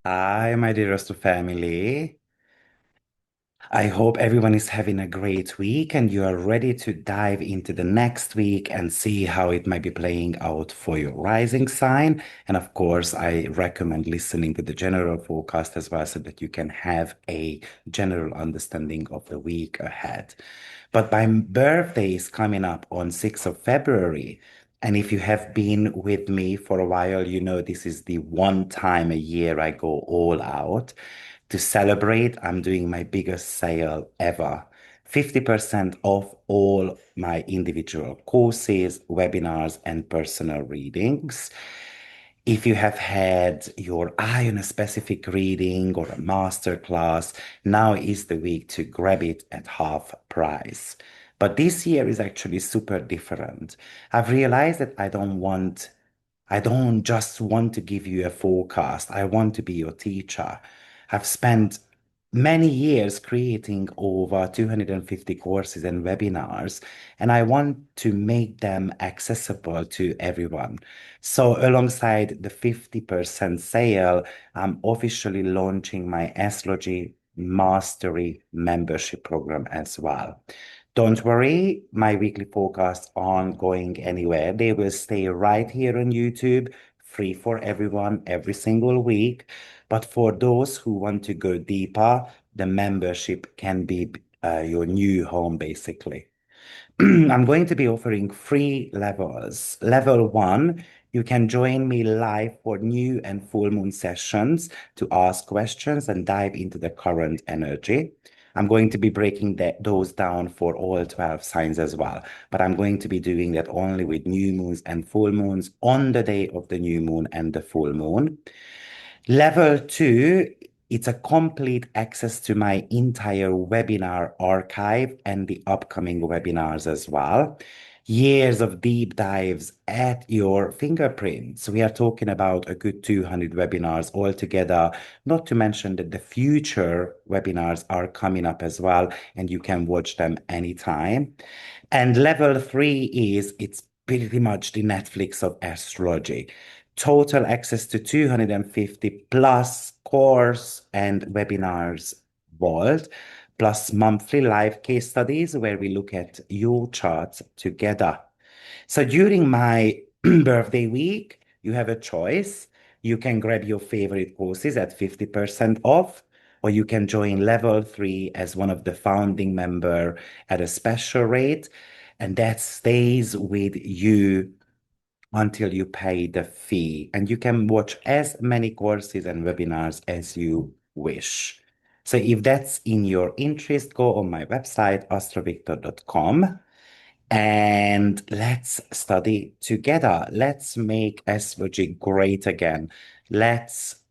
Hi, my dearest family. I hope everyone is having a great week and you are ready to dive into the next week and see how it might be playing out for your rising sign. And of course, I recommend listening to the general forecast as well so that you can have a general understanding of the week ahead. But my birthday is coming up on 6th of February. And if you have been with me for a while, you know this is the one time a year I go all out. To celebrate, I'm doing my biggest sale ever. 50% off all my individual courses, webinars, and personal readings. If you have had your eye on a specific reading or a master class, now is the week to grab it at half price. But this year is actually super different. I've realized that I don't just want to give you a forecast. I want to be your teacher. I've spent many years creating over 250 courses and webinars, and I want to make them accessible to everyone. So, alongside the 50% sale, I'm officially launching my Astrology Mastery membership program as well. Don't worry, my weekly forecasts aren't going anywhere. They will stay right here on YouTube, free for everyone every single week. But for those who want to go deeper, the membership can be your new home, basically. I'm going to be offering three levels. Level one, you can join me live for new and full moon sessions to ask questions and dive into the current energy. I'm going to be breaking those down for all 12 signs as well, but I'm going to be doing that only with new moons and full moons on the day of the new moon and the full moon. Level two, it's a complete access to my entire webinar archive and the upcoming webinars as well. Years of deep dives at your fingerprints. We are talking about a good 200 webinars altogether, not to mention that the future webinars are coming up as well, and you can watch them anytime. And level three is it's pretty much the Netflix of astrology. Total access to 250 plus course and webinars vault, plus monthly live case studies where we look at your charts together. So during my birthday week, you have a choice. You can grab your favorite courses at 50% off, or you can join level three as one of the founding member at a special rate, and that stays with you until you pay the fee. And you can watch as many courses and webinars as you wish. So if that's in your interest, go on my website, AstroViktor.com, and let's study together. Let's make astrology great again. Let's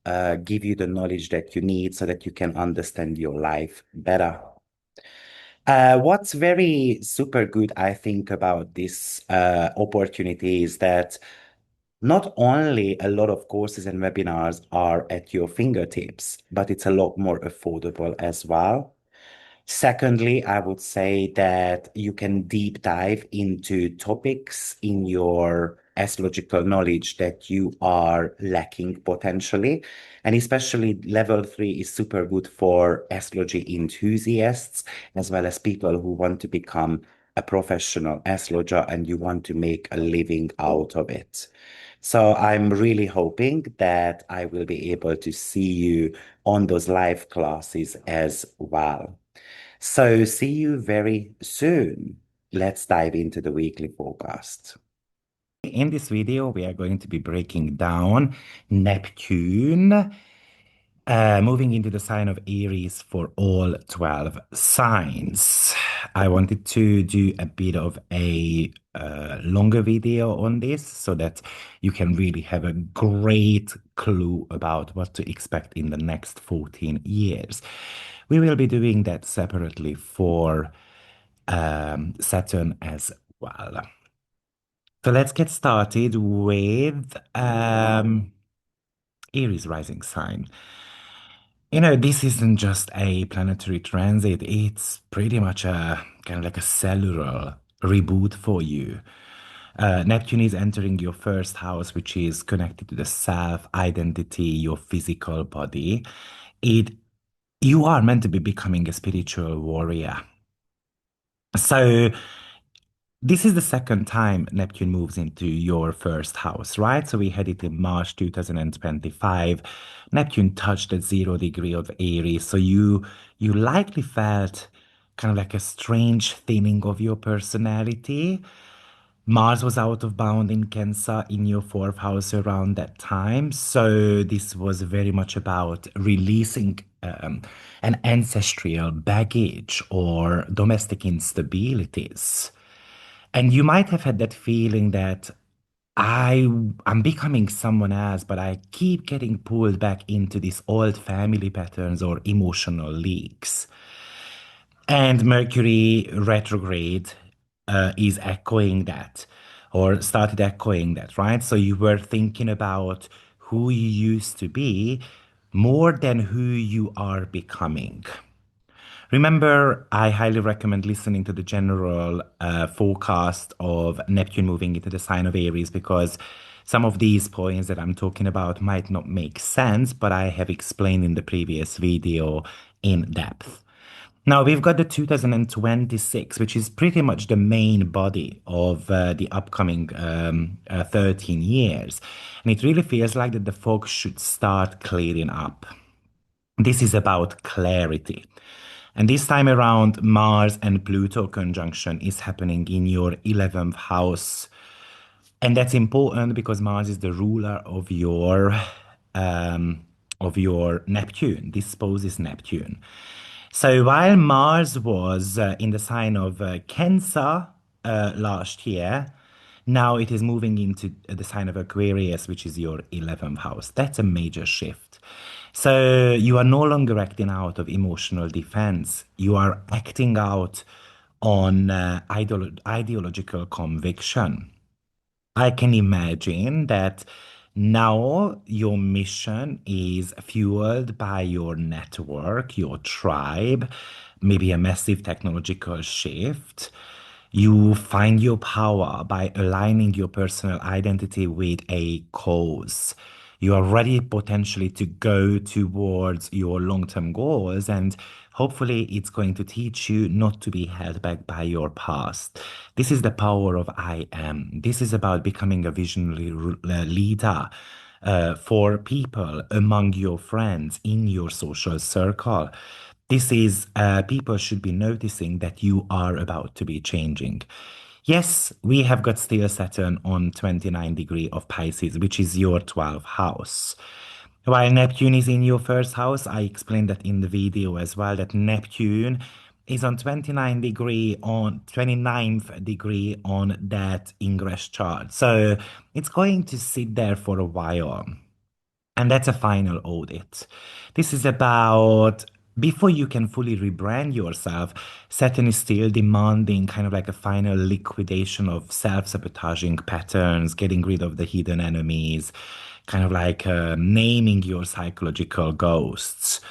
give you the knowledge that you need so that you can understand your life better. What's very super good, I think, about this opportunity is that not only a lot of courses and webinars are at your fingertips, but it's a lot more affordable as well. Secondly, I would say that you can deep dive into topics in your astrological knowledge that you are lacking potentially. And especially level three is super good for astrology enthusiasts, as well as people who want to become a professional astrologer and you want to make a living out of it. So I'm really hoping that I will be able to see you on those live classes as well. So see you very soon. Let's dive into the weekly forecast. In this video, we are going to be breaking down Neptune, moving into the sign of Aries for all 12 signs. I wanted to do a bit of a longer video on this so that you can really have a great clue about what to expect in the next 14 years. We will be doing that separately for Saturn as well. So let's get started with Aries rising sign. This isn't just a planetary transit, it's pretty much a kind of like a cellular reboot for you. Neptune is entering your first house, which is connected to the self, identity, your physical body. It You are meant to be becoming a spiritual warrior. So this is the second time Neptune moves into your first house, right? So we had it in March 2025. Neptune touched the 0 degree of Aries. So you likely felt kind of like a strange thinning of your personality. Mars was out of bound in Cancer in your fourth house around that time. So this was very much about releasing an ancestral baggage or domestic instabilities. And you might have had that feeling that I'm becoming someone else, but I keep getting pulled back into these old family patterns or emotional leaks. And Mercury retrograde is echoing that, or started echoing that, right? So you were thinking about who you used to be more than who you are becoming. Remember, I highly recommend listening to the general forecast of Neptune moving into the sign of Aries because some of these points that I'm talking about might not make sense, but I have explained in the previous video in depth. Now we've got the 2026, which is pretty much the main body of the upcoming 13 years. And it really feels like that the fog should start clearing up. This is about clarity. And this time around, Mars and Pluto conjunction is happening in your 11th house. And that's important because Mars is the ruler of your Neptune. This poses Neptune. So while Mars was in the sign of Cancer last year, now it is moving into the sign of Aquarius, which is your 11th house. That's a major shift. So you are no longer acting out of emotional defense. You are acting out on ideological conviction. I can imagine that now your mission is fueled by your network, your tribe, maybe a massive technological shift. You find your power by aligning your personal identity with a cause. You are ready potentially to go towards your long-term goals, and hopefully it's going to teach you not to be held back by your past. This is the power of I am. This is about becoming a visionary leader for people among your friends in your social circle. This is people should be noticing that you are about to be changing. Yes, we have got still Saturn on 29 degree of Pisces, which is your 12th house. While Neptune is in your first house, I explained that in the video as well, that Neptune is on 29th degree on that ingress chart. So it's going to sit there for a while. And that's a final audit. This is about before you can fully rebrand yourself, Saturn is still demanding kind of like a final liquidation of self-sabotaging patterns, getting rid of the hidden enemies, kind of like naming your psychological ghosts.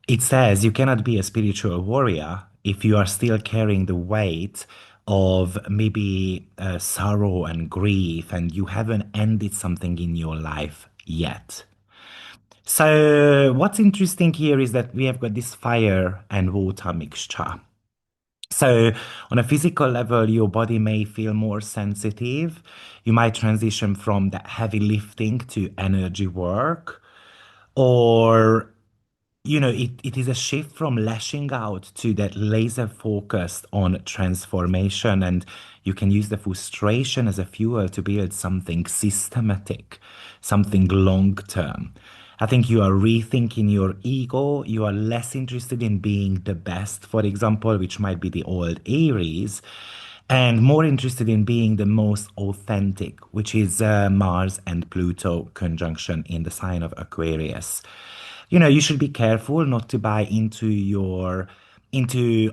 It says you cannot be a spiritual warrior if you are still carrying the weight of maybe sorrow and grief and you haven't ended something in your life yet. So, what's interesting here is that we have got this fire and water mixture. So, on a physical level, your body may feel more sensitive. You might transition from that heavy lifting to energy work, or it is a shift from lashing out to that laser focused on transformation, and you can use the frustration as a fuel to build something systematic, something long term. I think you are rethinking your ego. You are less interested in being the best, for example, which might be the old Aries, and more interested in being the most authentic, which is Mars and Pluto conjunction in the sign of Aquarius. You should be careful not to buy into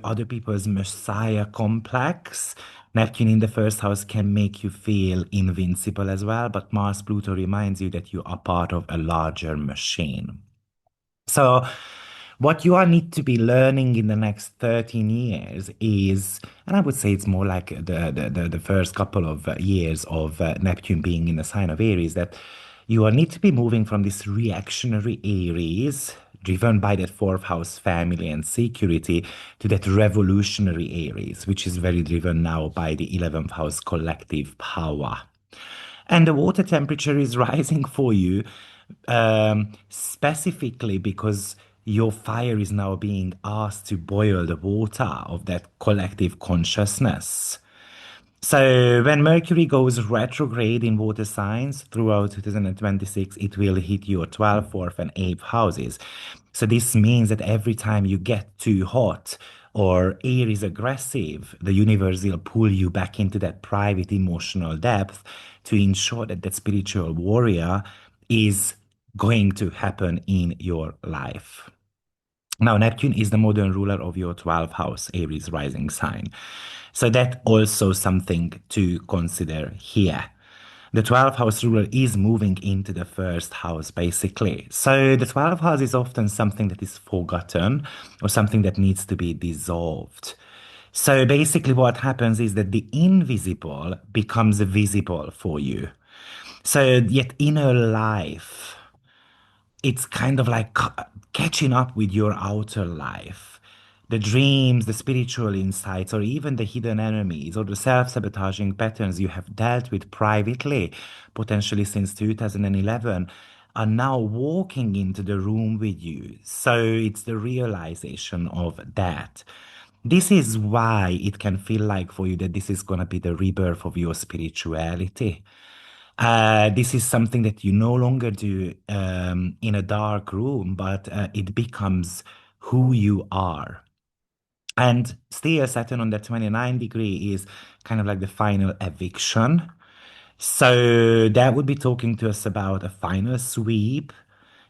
other people's messiah complex. Neptune in the first house can make you feel invincible as well, but Mars Pluto reminds you that you are part of a larger machine. So What you are need to be learning in the next 13 years is, and I would say it's more like the first couple of years of Neptune being in the sign of Aries, that you are need to be moving from this reactionary Aries, driven by that fourth house family and security, to that revolutionary Aries, which is very driven now by the 11th house collective power. And the water temperature is rising for you, specifically because your fire is now being asked to boil the water of that collective consciousness. So when Mercury goes retrograde in water signs throughout 2026, it will hit your 12th, 4th, and 8th houses. So this means that every time you get too hot or air is aggressive, the universe will pull you back into that private emotional depth to ensure that that spiritual warrior is going to happen in your life. Now, Neptune is the modern ruler of your 12th house, Aries rising sign. So that also something to consider here. The 12th house ruler is moving into the first house, basically. So the 12th house is often something that is forgotten or something that needs to be dissolved. So basically, what happens is that the invisible becomes visible for you. So, yet inner life, it's kind of like catching up with your outer life. The dreams, the spiritual insights, or even the hidden enemies or the self sabotaging patterns you have dealt with privately, potentially since 2011, are now walking into the room with you. So it's the realization of that. This is why it can feel like for you that this is going to be the rebirth of your spirituality. This is something that you no longer do in a dark room, but it becomes who you are. And still, Saturn on the 29 degree is kind of like the final eviction. So that would be talking to us about a final sweep.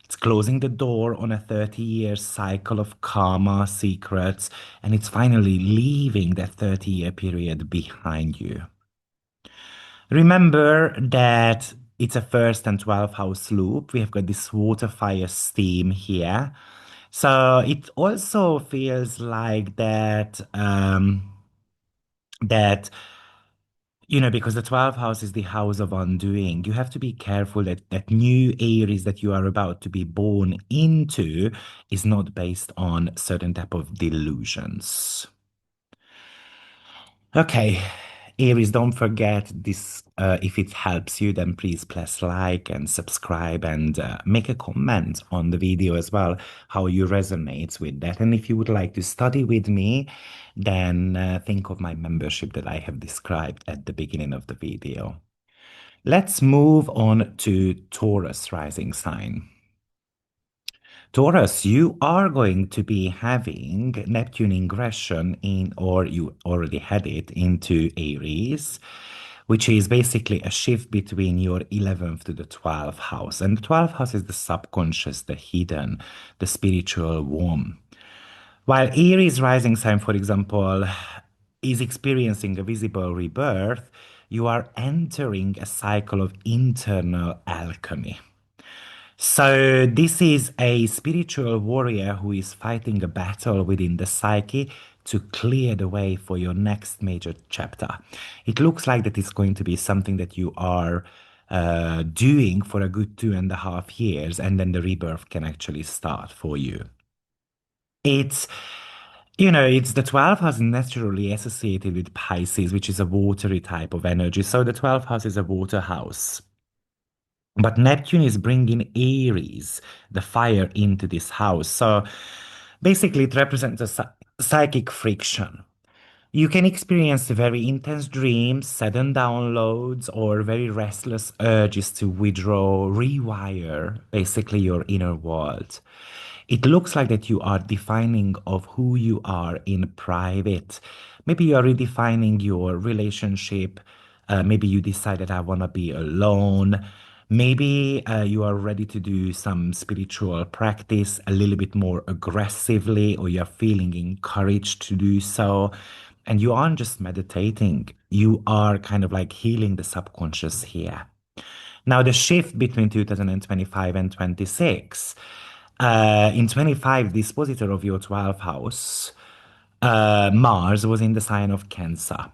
It's closing the door on a 30-year cycle of karma, secrets, and it's finally leaving that 30-year period behind you. Remember that it's a first and 12th house loop. We have got this water, fire, steam here. So it also feels like that because the 12th house is the house of undoing. You have to be careful that that new Aries that you are about to be born into is not based on certain type of delusions. Okay, Aries, don't forget this. If it helps you, then please press like and subscribe and make a comment on the video as well, how you resonate with that. And if you would like to study with me, then think of my membership that I have described at the beginning of the video. Let's move on to Taurus rising sign. Taurus, you are going to be having Neptune ingression in, or you already had it into Aries, which is basically a shift between your 11th to the 12th house. And the 12th house is the subconscious, the hidden, the spiritual womb. While Aries rising sign, for example, is experiencing a visible rebirth, you are entering a cycle of internal alchemy. So, this is a spiritual warrior who is fighting a battle within the psyche to clear the way for your next major chapter. It looks like that it's going to be something that you are doing for a good 2.5 years, and then the rebirth can actually start for you. It's it's the 12th house naturally associated with Pisces, which is a watery type of energy. So the 12th house is a water house. But Neptune is bringing Aries, the fire, into this house. So basically, it represents a psychic friction. You can experience very intense dreams, sudden downloads, or very restless urges to withdraw, rewire basically your inner world. It looks like that you are defining of who you are in private. Maybe you are redefining your relationship. Maybe you decide that I want to be alone. Maybe you are ready to do some spiritual practice a little bit more aggressively, or you're feeling encouraged to do so. And you aren't just meditating, you are kind of like healing the subconscious here. Now, the shift between 2025 and 26, In 25, dispositor of your 12th house, Mars was in the sign of Cancer.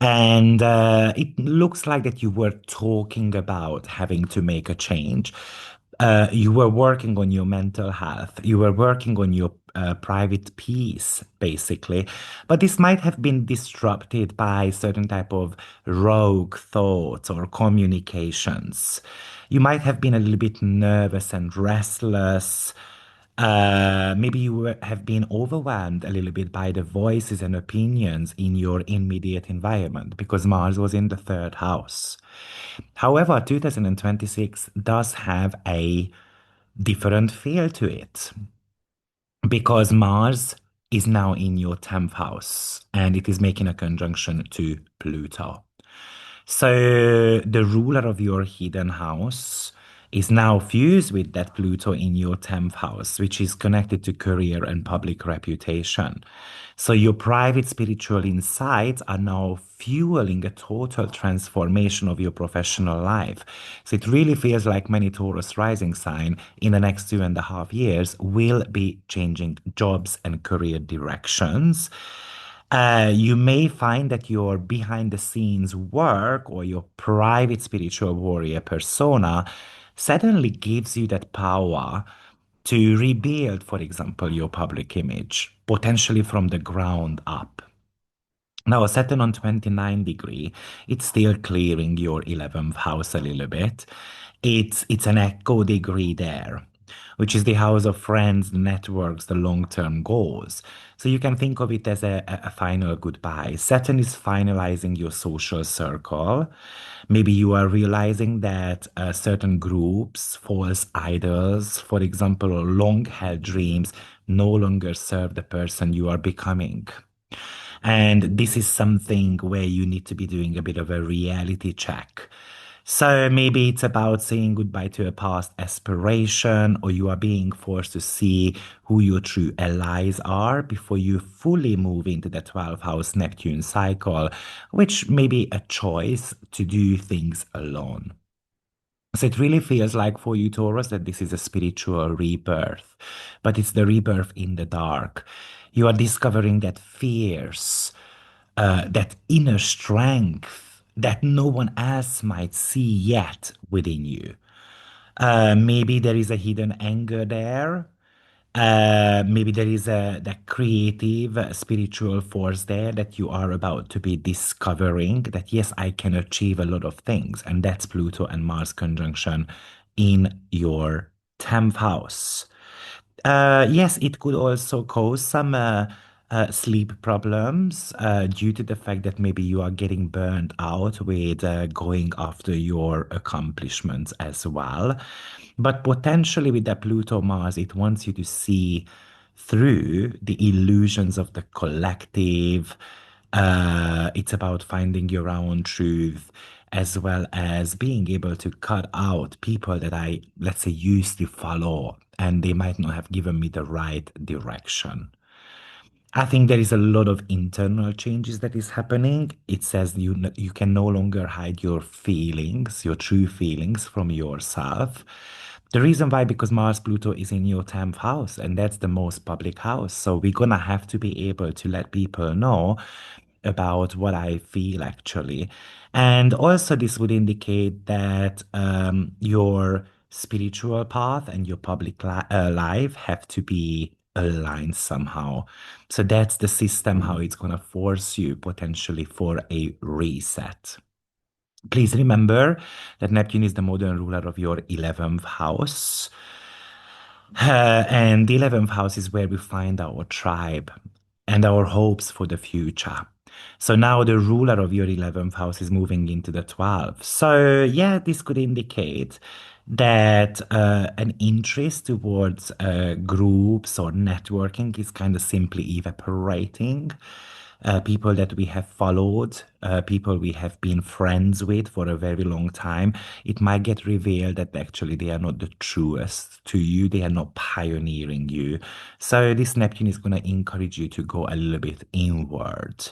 And it looks like that you were talking about having to make a change. You were working on your mental health. You were working on your private peace, basically. But this might have been disrupted by certain type of rogue thoughts or communications. You might have been a little bit nervous and restless. Maybe have been overwhelmed a little bit by the voices and opinions in your immediate environment because Mars was in the third house. However, 2026 does have a different feel to it because Mars is now in your 10th house and it is making a conjunction to Pluto. So the ruler of your hidden house is now fused with that Pluto in your 10th house, which is connected to career and public reputation. So your private spiritual insights are now fueling a total transformation of your professional life. So it really feels like many Taurus rising sign in the next 2.5 years will be changing jobs and career directions. You may find that your behind the scenes work or your private spiritual warrior persona suddenly gives you that power to rebuild, for example, your public image, potentially from the ground up. Now, Saturn on 29 degree, it's still clearing your 11th house a little bit. It's an echo degree there, which is the house of friends, the networks, the long-term goals. So you can think of it as a final goodbye. Saturn is finalizing your social circle. Maybe you are realizing that certain groups, false idols, for example, or long-held dreams, no longer serve the person you are becoming. And this is something where you need to be doing a bit of a reality check. So maybe it's about saying goodbye to a past aspiration, or you are being forced to see who your true allies are before you fully move into the 12th house Neptune cycle, which may be a choice to do things alone. So it really feels like for you, Taurus, that this is a spiritual rebirth, but it's the rebirth in the dark. You are discovering that fierce, that inner strength that no one else might see yet within you. Maybe there is a hidden anger there. Maybe there is a that creative spiritual force there that you are about to be discovering that yes, I can achieve a lot of things, and that's Pluto and Mars conjunction in your 10th house. Yes, it could also cause some sleep problems due to the fact that maybe you are getting burned out with going after your accomplishments as well. But potentially with the Pluto Mars, it wants you to see through the illusions of the collective. It's about finding your own truth as well as being able to cut out people that I, let's say, used to follow and they might not have given me the right direction. I think there is a lot of internal changes that is happening. It says you can no longer hide your feelings, your true feelings from yourself. The reason why, because Mars Pluto is in your 10th house, and that's the most public house. So we're gonna have to be able to let people know about what I feel actually. And also, this would indicate that your spiritual path and your public life have to be aligned somehow. So that's the system, how it's going to force you potentially for a reset. Please remember that Neptune is the modern ruler of your 11th house. And the 11th house is where we find our tribe and our hopes for the future. So now the ruler of your 11th house is moving into the 12th. So, yeah, this could indicate that an interest towards groups or networking is kind of simply evaporating. People that we have followed, people we have been friends with for a very long time, it might get revealed that actually they are not the truest to you, they are not pioneering you. So this Neptune is going to encourage you to go a little bit inward.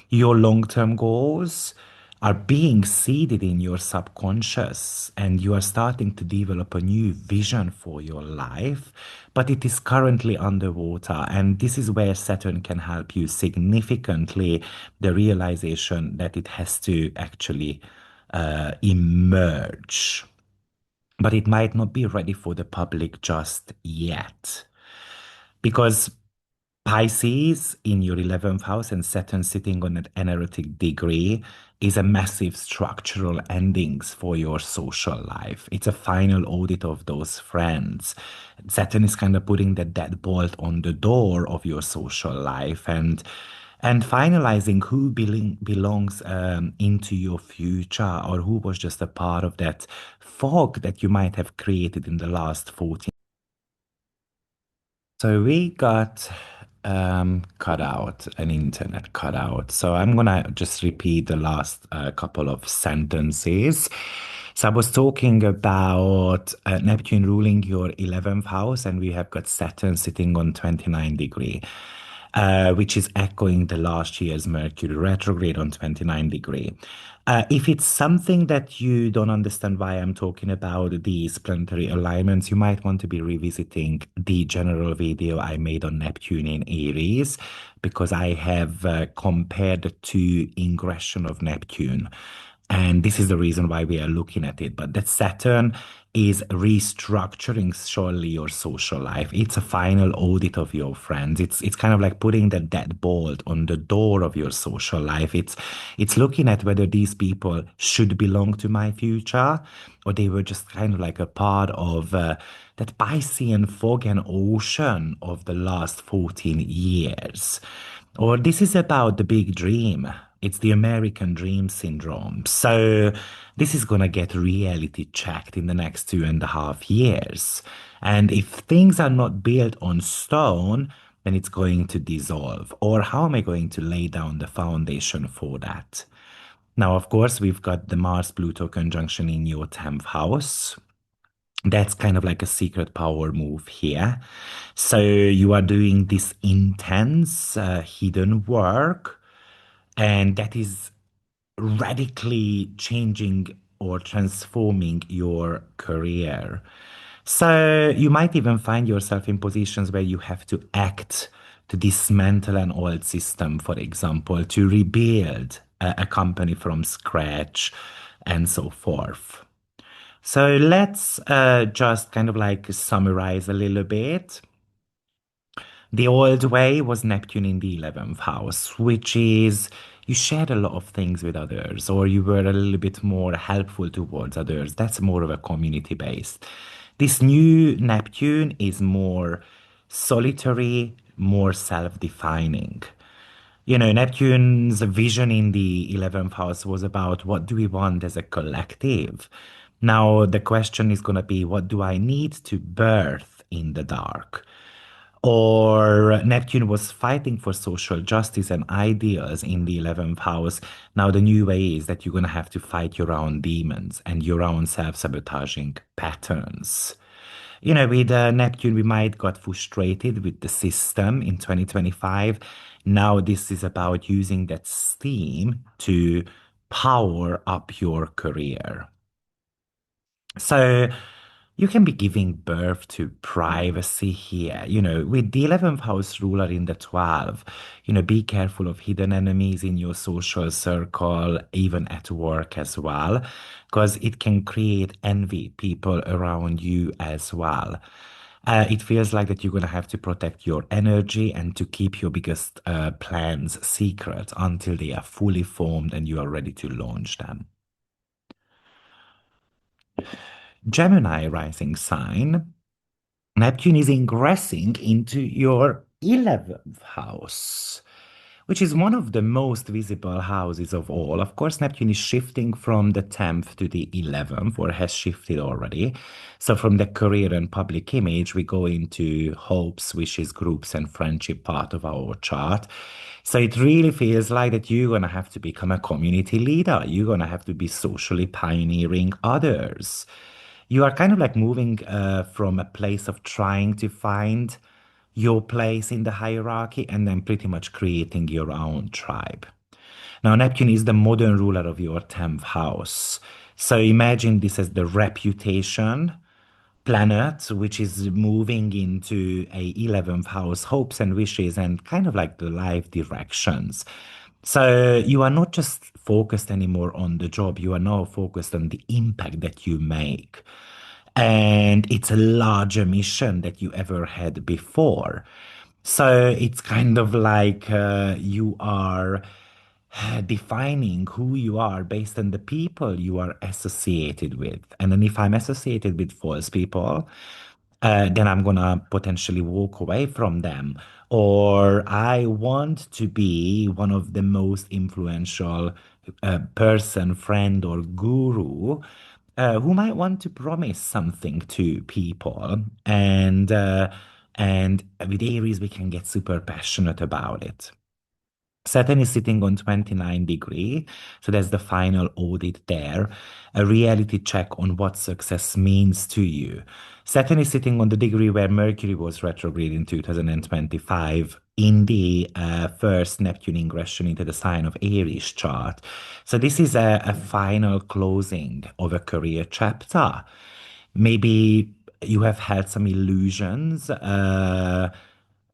Your long-term goals, are being seeded in your subconscious, and you are starting to develop a new vision for your life, but it is currently underwater. And this is where Saturn can help you significantly, the realization that it has to actually emerge. But it might not be ready for the public just yet. Because Pisces in your 11th house and Saturn sitting on an energetic degree is a massive structural endings for your social life. It's a final audit of those friends. Saturn is kind of putting the deadbolt on the door of your social life and finalizing who belongs into your future, or who was just a part of that fog that you might have created in the last 14. So we got cut out, an internet cutout. So I'm gonna just repeat the last couple of sentences. So I was talking about Neptune ruling your 11th house, and we have got Saturn sitting on 29 degree, which is echoing the last year's Mercury retrograde on 29 degree. If it's something that you don't understand why I'm talking about these planetary alignments, you might want to be revisiting the general video I made on Neptune in Aries, because I have compared the two ingression of Neptune. And this is the reason why we are looking at it. But that Saturn is restructuring surely your social life. It's a final audit of your friends. It's kind of like putting the deadbolt on the door of your social life. It's looking at whether these people should belong to my future, or they were just kind of like a part of that Piscean fog and ocean of the last 14 years. Or this is about the big dream. It's the American dream syndrome. So this is going to get reality checked in the next 2.5 years. And if things are not built on stone, then it's going to dissolve. Or how am I going to lay down the foundation for that? Now, of course, we've got the Mars Pluto conjunction in your 10th house. That's kind of like a secret power move here. So you are doing this intense, hidden work, and that is radically changing or transforming your career. So you might even find yourself in positions where you have to act to dismantle an old system, for example, to rebuild a company from scratch and so forth. So let's just kind of like summarize a little bit. The old way was Neptune in the 11th house, which is you shared a lot of things with others, or you were a little bit more helpful towards others. That's more of a community based. This new Neptune is more solitary, more self defining. Neptune's vision in the 11th house was about what do we want as a collective? Now, the question is going to be, what do I need to birth in the dark? Or Neptune was fighting for social justice and ideals in the 11th house. Now, the new way is that you're going to have to fight your own demons and your own self-sabotaging patterns. With Neptune, we might got frustrated with the system in 2025. Now, this is about using that steam to power up your career. So you can be giving birth to privacy here. With the 11th house ruler in the 12th, be careful of hidden enemies in your social circle, even at work as well, because it can create envy people around you as well. It feels like that you're going to have to protect your energy and to keep your biggest plans secret until they are fully formed and you are ready to launch them. Gemini rising sign. Neptune is ingressing into your 11th house, which is one of the most visible houses of all. Of course, Neptune is shifting from the 10th to the 11th, or has shifted already. So from the career and public image, we go into hopes, wishes, groups, and friendship part of our chart. So it really feels like that you're going to have to become a community leader. You're going to have to be socially pioneering others. You are kind of like moving from a place of trying to find your place in the hierarchy and then pretty much creating your own tribe. Now, Neptune is the modern ruler of your 10th house. So imagine this as the reputation planet, which is moving into a 11th house, hopes and wishes, and kind of like the life directions. So you are not just focused anymore on the job, you are now focused on the impact that you make. And it's a larger mission that you ever had before. So it's kind of like you are defining who you are based on the people you are associated with. And then if I'm associated with false people, then I'm gonna potentially walk away from them. Or I want to be one of the most influential person, friend, or guru who might want to promise something to people. And with Aries, we can get super passionate about it. Saturn is sitting on 29 degree, so that's the final audit there, a reality check on what success means to you. Saturn is sitting on the degree where Mercury was retrograde in 2025 in the first Neptune ingression into the sign of Aries chart. So this is a final closing of a career chapter. Maybe you have had some illusions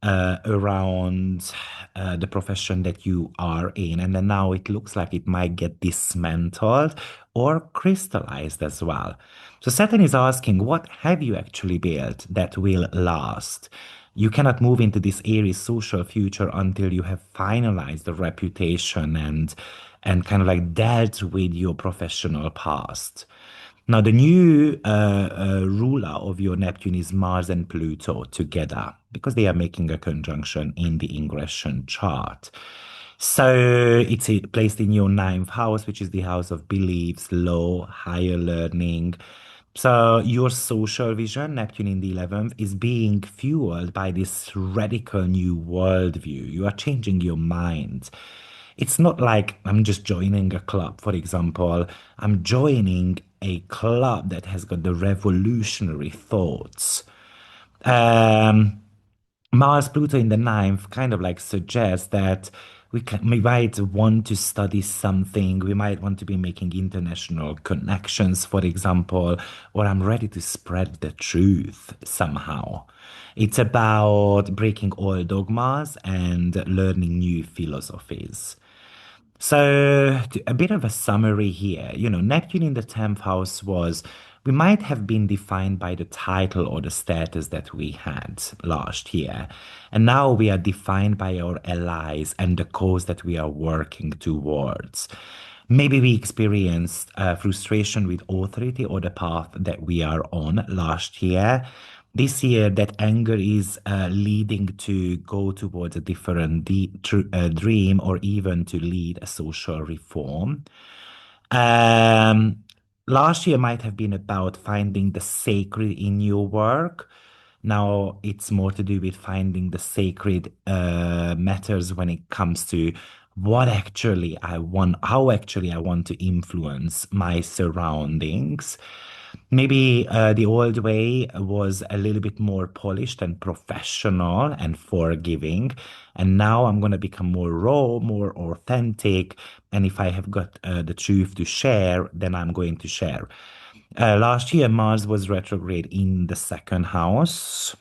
around the profession that you are in, and then now it looks like it might get dismantled or crystallized as well. So Saturn is asking, what have you actually built that will last? You cannot move into this Aries social future until you have finalized the reputation and kind of like dealt with your professional past. Now, the new ruler of your Neptune is Mars and Pluto together because they are making a conjunction in the ingression chart. So it's placed in your ninth house, which is the house of beliefs, law, higher learning. So your social vision, Neptune in the 11th, is being fueled by this radical new worldview. You are changing your mind. It's not like I'm just joining a club, for example. I'm joining a club that has got the revolutionary thoughts. Um, Mars Pluto in the ninth kind of like suggests that we might want to study something, we might want to be making international connections, for example, or I'm ready to spread the truth somehow. It's about breaking all dogmas and learning new philosophies. So, a bit of a summary here. Neptune in the 10th house we might have been defined by the title or the status that we had last year. And now we are defined by our allies and the cause that we are working towards. Maybe we experienced frustration with authority or the path that we are on last year. This year, that anger is leading to go towards a different dream or even to lead a social reform. Um, Last year might have been about finding the sacred in your work. Now it's more to do with finding the sacred matters when it comes to what actually I want, how actually I want to influence my surroundings. Maybe the old way was a little bit more polished and professional and forgiving. And now I'm going to become more raw, more authentic. And if I have got the truth to share, then I'm going to share. Last year, Mars was retrograde in the second house.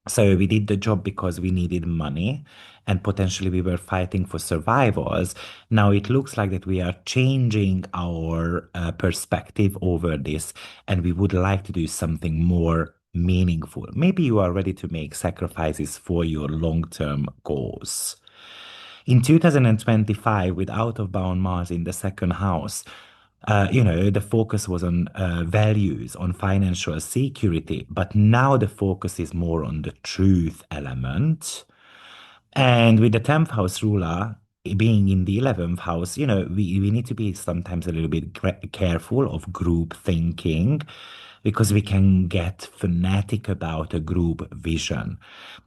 So we did the job because we needed money and potentially we were fighting for survivors. Now it looks like that we are changing our perspective over this and we would like to do something more meaningful. Maybe you are ready to make sacrifices for your long-term goals. In 2025, with out of bound Mars in the second house, the focus was on values, on financial security, but now the focus is more on the truth element. And with the 10th house ruler being in the 11th house, we need to be sometimes a little bit careful of group thinking because we can get fanatic about a group vision.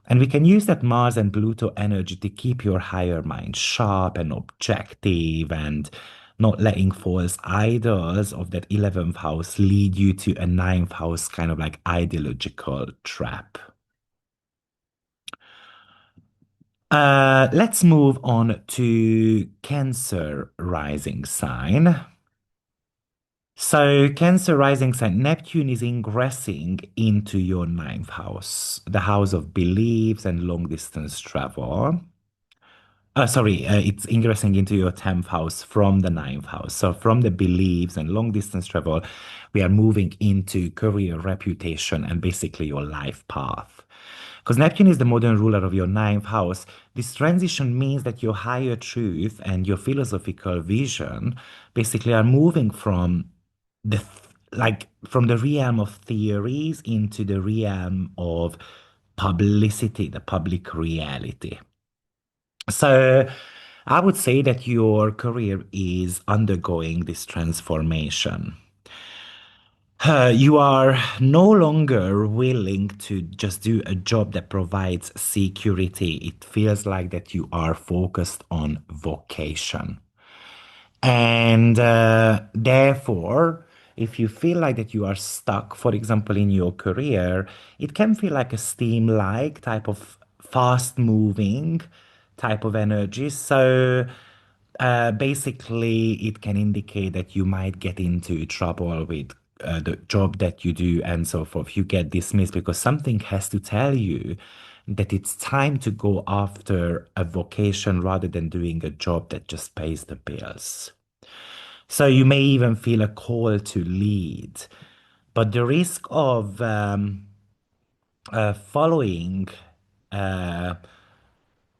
And we can use that Mars and Pluto energy to keep your higher mind sharp and objective and not letting false idols of that 11th house lead you to a ninth house kind of like ideological trap. Let's move on to Cancer rising sign. So, Cancer rising sign, Neptune is ingressing into your ninth house, the house of beliefs and long distance travel. It's ingressing into your 10th house from the ninth house. So, from the beliefs and long distance travel, we are moving into career, reputation, and basically your life path. Because Neptune is the modern ruler of your ninth house, this transition means that your higher truth and your philosophical vision basically are moving from from the realm of theories into the realm of publicity, the public reality. So I would say that your career is undergoing this transformation. You are no longer willing to just do a job that provides security. It feels like that you are focused on vocation. And therefore, if you feel like that you are stuck, for example, in your career, it can feel like a steam-like type of fast-moving type of energy. So basically, it can indicate that you might get into trouble with the job that you do and so forth. You get dismissed because something has to tell you that it's time to go after a vocation rather than doing a job that just pays the bills. So you may even feel a call to lead, but the risk of following uh,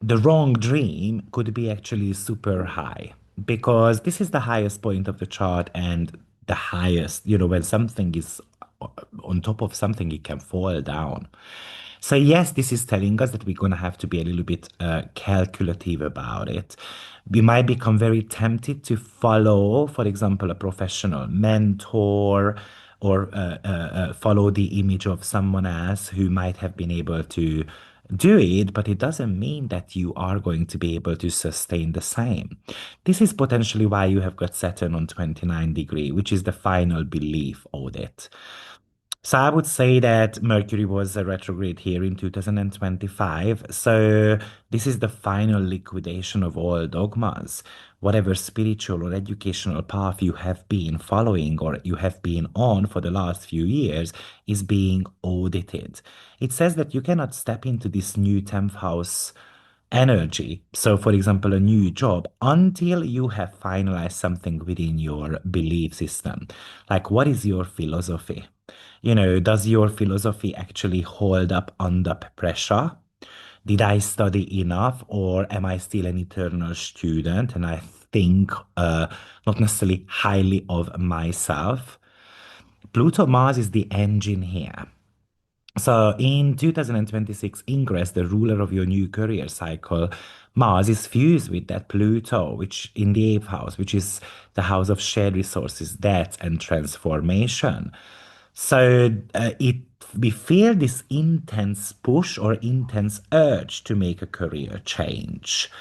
the wrong dream could be actually super high because this is the highest point of the chart and the highest, when something is on top of something, it can fall down. So, yes, this is telling us that we're going to have to be a little bit calculative about it. We might become very tempted to follow, for example, a professional mentor or follow the image of someone else who might have been able to do it, but it doesn't mean that you are going to be able to sustain the same. This is potentially why you have got Saturn on 29 degree, which is the final belief audit. So I would say that Mercury was a retrograde here in 2025. So this is the final liquidation of all dogmas. Whatever spiritual or educational path you have been following or you have been on for the last few years is being audited. It says that you cannot step into this new 10th house energy. So, for example, a new job until you have finalized something within your belief system. Like, what is your philosophy? Does your philosophy actually hold up under pressure? Did I study enough, or am I still an eternal student and I think not necessarily highly of myself? Pluto Mars is the engine here. So in 2026 Ingress, the ruler of your new career cycle, Mars is fused with that Pluto, which in the eighth house, which is the house of shared resources, debt, and transformation. So we feel this intense push or intense urge to make a career change.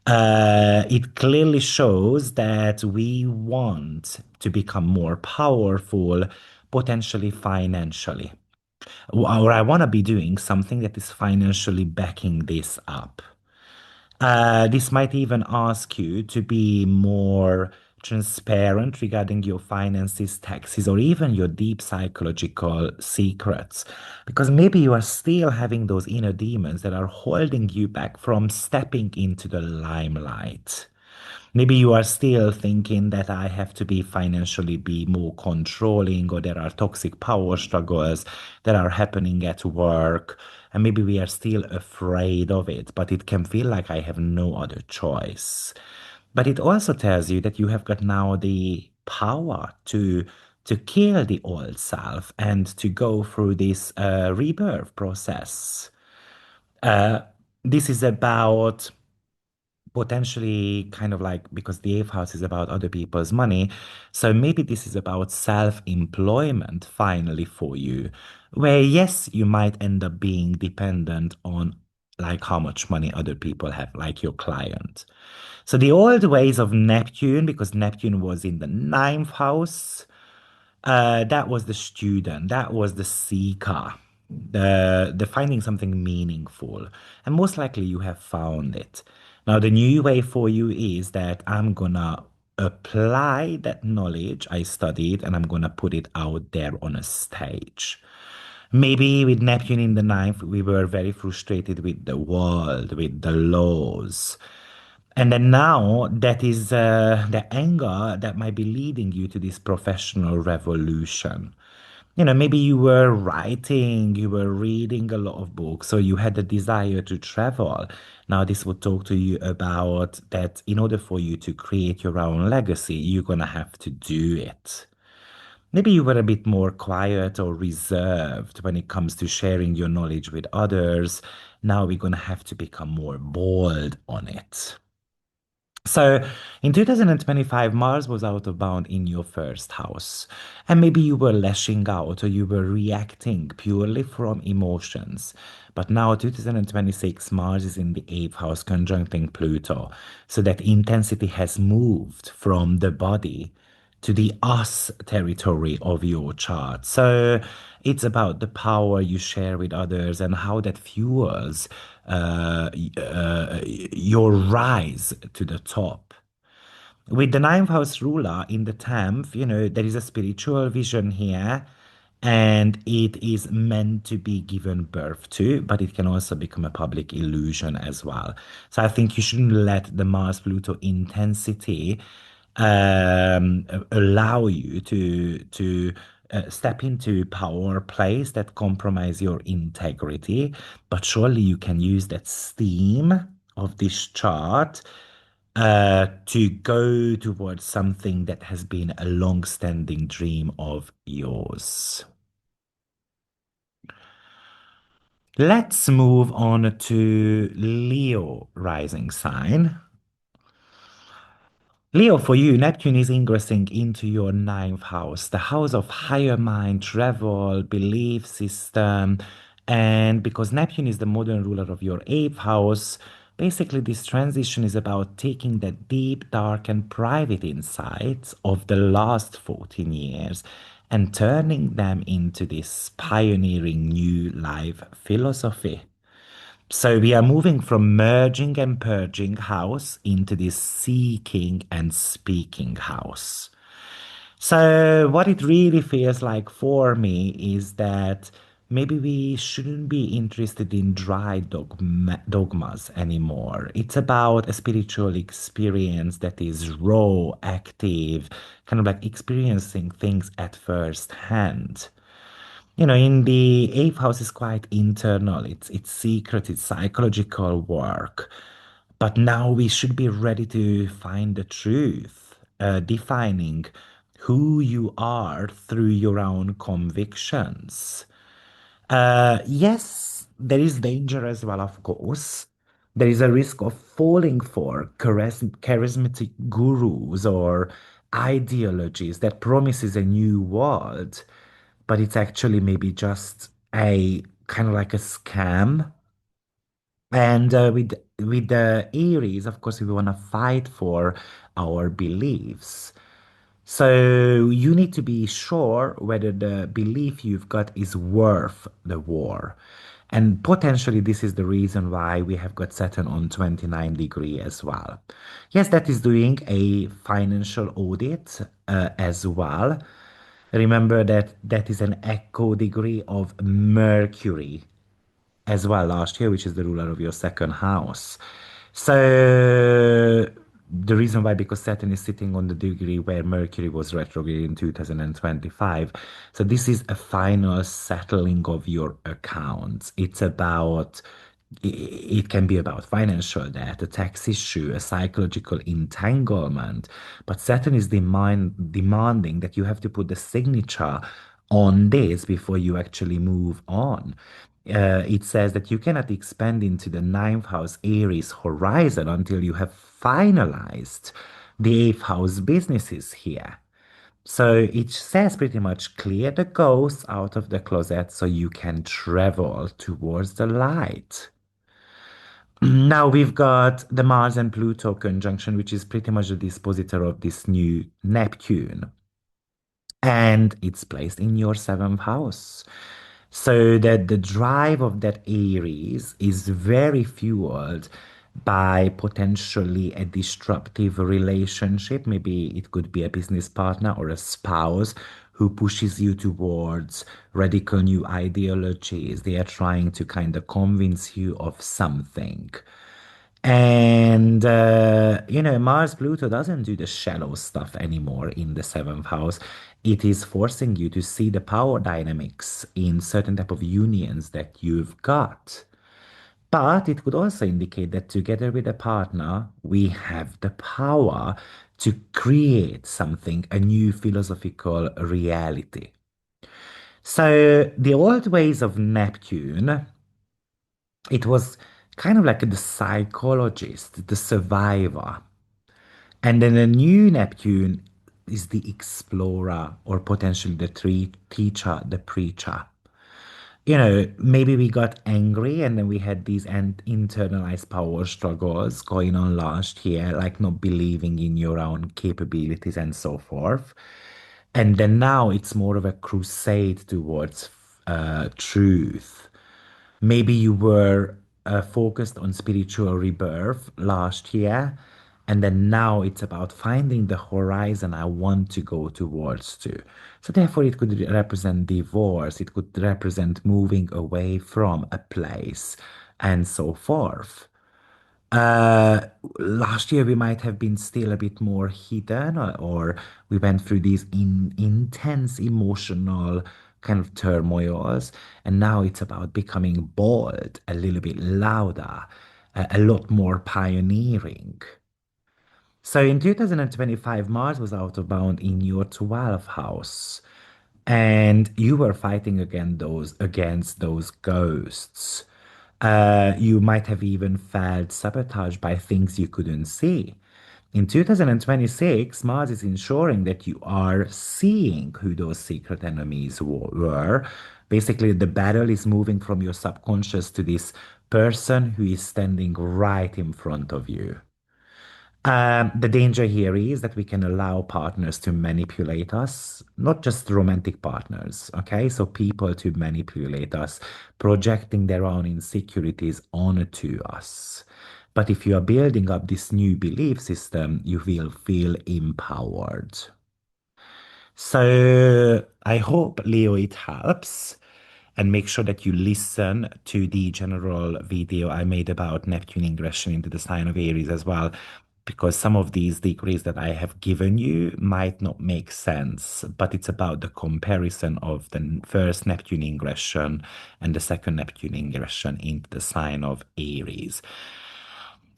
It clearly shows that we want to become more powerful, potentially financially. Or I want to be doing something that is financially backing this up. This might even ask you to be more transparent regarding your finances, taxes, or even your deep psychological secrets. Because maybe you are still having those inner demons that are holding you back from stepping into the limelight. Maybe you are still thinking that I have to be more controlling, or there are toxic power struggles that are happening at work. And maybe we are still afraid of it, but it can feel like I have no other choice. But it also tells you that you have got now the power to kill the old self and to go through this rebirth process. Uh, this is about potentially kind of like because the eighth house is about other people's money. So maybe this is about self-employment finally for you, where yes, you might end up being dependent on like how much money other people have, like your client. So the old ways of Neptune, because Neptune was in the ninth house, that was the student, that was the seeker. the finding something meaningful. And most likely you have found it. Now, the new way for you is that I'm gonna apply that knowledge I studied and I'm gonna put it out there on a stage. Maybe with Neptune in the ninth, we were very frustrated with the world, with the laws. And then now that is the anger that might be leading you to this professional revolution. Maybe you were writing, you were reading a lot of books, or you had the desire to travel. Now, this would talk to you about that in order for you to create your own legacy, you're gonna have to do it. Maybe you were a bit more quiet or reserved when it comes to sharing your knowledge with others. Now we're gonna have to become more bold on it. So in 2025, Mars was out of bound in your first house. And maybe you were lashing out or you were reacting purely from emotions. But now, 2026, Mars is in the eighth house conjuncting Pluto. So that intensity has moved from the body to the us territory of your chart. So it's about the power you share with others and how that fuels your rise to the top. With the ninth house ruler in the 10th, there is a spiritual vision here, and it is meant to be given birth to, but it can also become a public illusion as well. So I think you shouldn't let the Mars Pluto intensity allow you to step into power plays that compromise your integrity, but surely you can use that steam of this chart to go towards something that has been a long-standing dream of yours. Let's move on to Leo rising sign. Leo, for you, Neptune is ingressing into your ninth house, the house of higher mind, travel, belief system. And because Neptune is the modern ruler of your eighth house, basically this transition is about taking the deep, dark, and private insights of the last 14 years and turning them into this pioneering new life philosophy. So we are moving from merging and purging house into this seeking and speaking house. So what it really feels like for me is that maybe we shouldn't be interested in dogmas anymore. It's about a spiritual experience that is raw, active, kind of like experiencing things at first hand. In the eighth house is quite internal. It's secret, it's psychological work. But now we should be ready to find the truth, defining who you are through your own convictions. Yes, there is danger as well, of course. There is a risk of falling for charismatic gurus or ideologies that promises a new world, but it's actually maybe just a kind of like a scam. And with the Aries, of course, we want to fight for our beliefs. So you need to be sure whether the belief you've got is worth the war. And potentially this is the reason why we have got Saturn on 29 degree as well. Yes, that is doing a financial audit as well. Remember that that is an echo degree of Mercury as well last year, which is the ruler of your second house. So the reason why, because Saturn is sitting on the degree where Mercury was retrograde in 2025. So this is a final settling of your accounts. It can be about financial debt, a tax issue, a psychological entanglement. But Saturn is demanding that you have to put the signature on this before you actually move on. It says that you cannot expand into the ninth house Aries horizon until you have finalized the eighth house businesses here. So it says pretty much clear the ghosts out of the closet so you can travel towards the light. Now we've got the Mars and Pluto conjunction, which is pretty much the dispositor of this new Neptune. And it's placed in your seventh house. So that the drive of that Aries is very fueled by potentially a disruptive relationship. Maybe it could be a business partner or a spouse who pushes you towards radical new ideologies. They are trying to kind of convince you of something. And, Mars Pluto doesn't do the shallow stuff anymore in the seventh house. It is forcing you to see the power dynamics in certain type of unions that you've got. But it could also indicate that together with a partner, we have the power to create something, a new philosophical reality. So the old ways of Neptune, it was kind of like the psychologist, the survivor. And then the new Neptune is the explorer or potentially the teacher, the preacher. Maybe we got angry and then we had these internalized power struggles going on last year, like not believing in your own capabilities and so forth. And then now it's more of a crusade towards truth. Maybe you were focused on spiritual rebirth last year, and then now it's about finding the horizon I want to go towards to. So therefore, it could represent divorce, it could represent moving away from a place, and so forth. Uh, Last year we might have been still a bit more hidden, or we went through these intense emotional kind of turmoils, and now it's about becoming bold, a little bit louder, a lot more pioneering. So in 2025, Mars was out of bound in your 12th house, and you were fighting against those ghosts. You might have even felt sabotaged by things you couldn't see. In 2026, Mars is ensuring that you are seeing who those secret enemies were. Basically, the battle is moving from your subconscious to this person who is standing right in front of you. The danger here is that we can allow partners to manipulate us, not just romantic partners, okay? So people to manipulate us, projecting their own insecurities onto us. But if you are building up this new belief system, you will feel empowered. So I hope, Leo, it helps. And make sure that you listen to the general video I made about Neptune ingression into the sign of Aries as well, because some of these degrees that I have given you might not make sense, but it's about the comparison of the first Neptune ingression and the second Neptune ingression into the sign of Aries.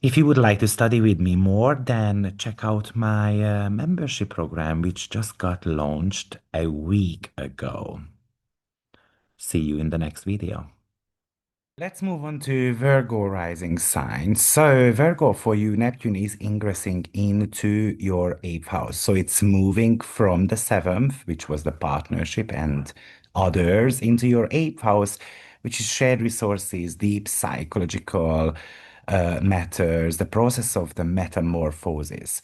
If you would like to study with me more, then check out my membership program, which just got launched a week ago. See you in the next video. Let's move on to Virgo rising sign. So, Virgo, for you, Neptune is ingressing into your eighth house. So, it's moving from the seventh, which was the partnership and others, into your eighth house, which is shared resources, deep psychological matters, the process of the metamorphosis.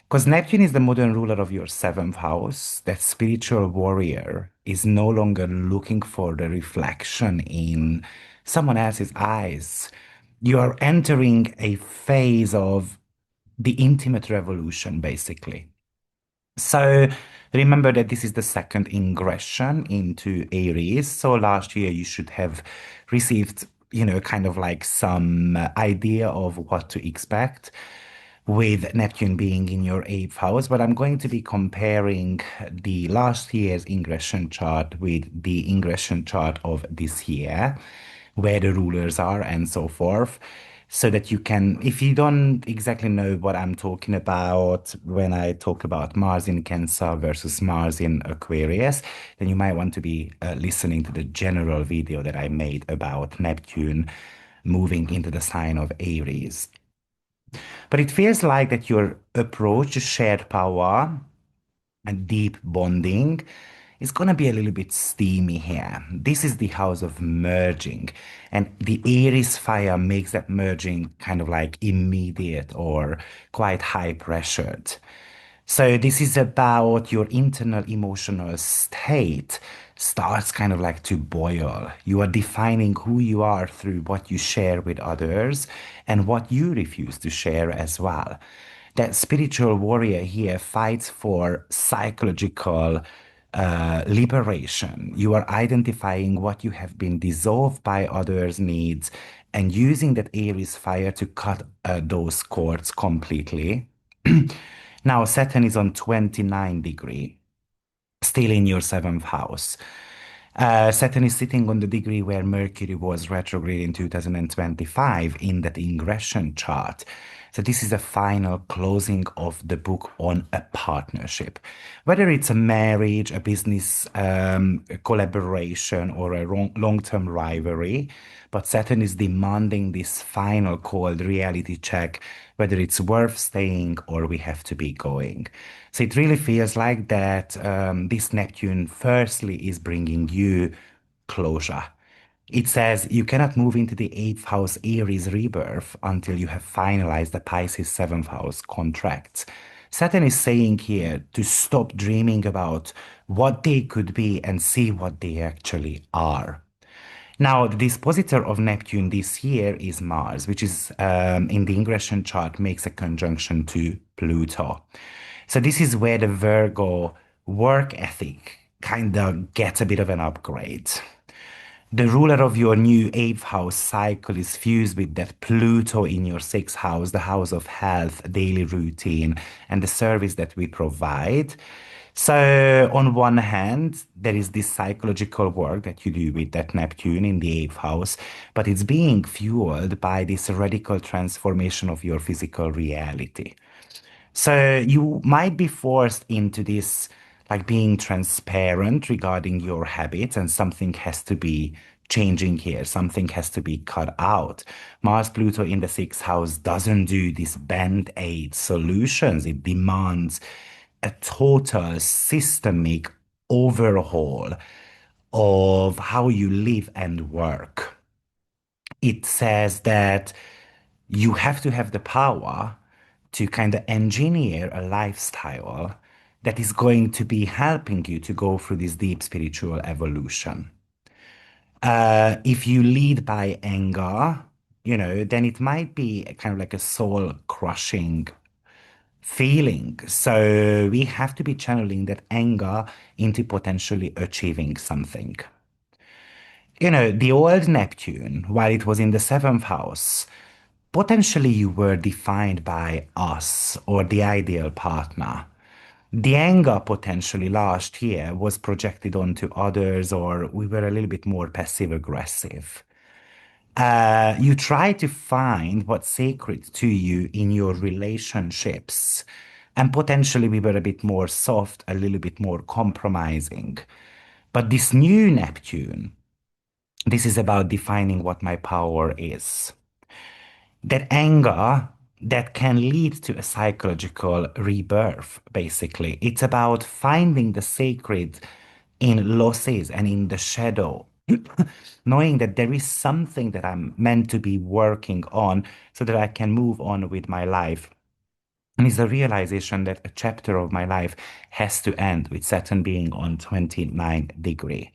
Because Neptune is the modern ruler of your seventh house, that spiritual warrior is no longer looking for the reflection in someone else's eyes. You are entering a phase of the intimate revolution, basically. So remember that this is the second ingression into Aries. So last year you should have received, kind of like some idea of what to expect with Neptune being in your eighth house. But I'm going to be comparing the last year's ingression chart with the ingression chart of this year, where the rulers are and so forth, so that you can, if you don't exactly know what I'm talking about when I talk about Mars in Cancer versus Mars in Aquarius, then you might want to be listening to the general video that I made about Neptune moving into the sign of Aries. But it feels like that your approach to shared power and deep bonding is going to be a little bit steamy here. This is the house of merging, and the Aries fire makes that merging kind of like immediate or quite high pressured. So this is about your internal emotional state starts kind of like to boil. You are defining who you are through what you share with others and what you refuse to share as well. That spiritual warrior here fights for psychological liberation. You are identifying what you have been dissolved by others' needs and using that Aries fire to cut those cords completely. Now, Saturn is on 29 degree, still in your seventh house. Saturn is sitting on the degree where Mercury was retrograde in 2025 in that ingression chart. So this is the final closing of the book on a partnership. Whether it's a marriage, a business collaboration, or a long-term rivalry, but Saturn is demanding this final cold reality check, whether it's worth staying or we have to be going. So it really feels like that this Neptune firstly is bringing you closure. It says you cannot move into the eighth house Aries rebirth until you have finalized the Pisces seventh house contracts. Saturn is saying here to stop dreaming about what they could be and see what they actually are. Now, the dispositor of Neptune this year is Mars, which is in the ingression chart makes a conjunction to Pluto. So this is where the Virgo work ethic kind of gets a bit of an upgrade. The ruler of your new eighth house cycle is fused with that Pluto in your sixth house, the house of health, daily routine, and the service that we provide. So, on one hand, there is this psychological work that you do with that Neptune in the eighth house, but it's being fueled by this radical transformation of your physical reality. So you might be forced into this, like being transparent regarding your habits, and something has to be changing here. Something has to be cut out. Mars Pluto in the sixth house doesn't do these band-aid solutions. It demands a total systemic overhaul of how you live and work. It says that you have to have the power to kind of engineer a lifestyle that is going to be helping you to go through this deep spiritual evolution. If you lead by anger, then it might be kind of like a soul crushing feeling. So we have to be channeling that anger into potentially achieving something. The old Neptune, while it was in the seventh house, potentially you were defined by us or the ideal partner. The anger potentially last year was projected onto others, or we were a little bit more passive aggressive. You try to find what's sacred to you in your relationships, and potentially we were a bit more soft, a little bit more compromising. But this new Neptune, this is about defining what my power is. That anger that can lead to a psychological rebirth, basically. It's about finding the sacred in losses and in the shadow, knowing that there is something that I'm meant to be working on so that I can move on with my life. And it's a realization that a chapter of my life has to end with Saturn being on 29 degree.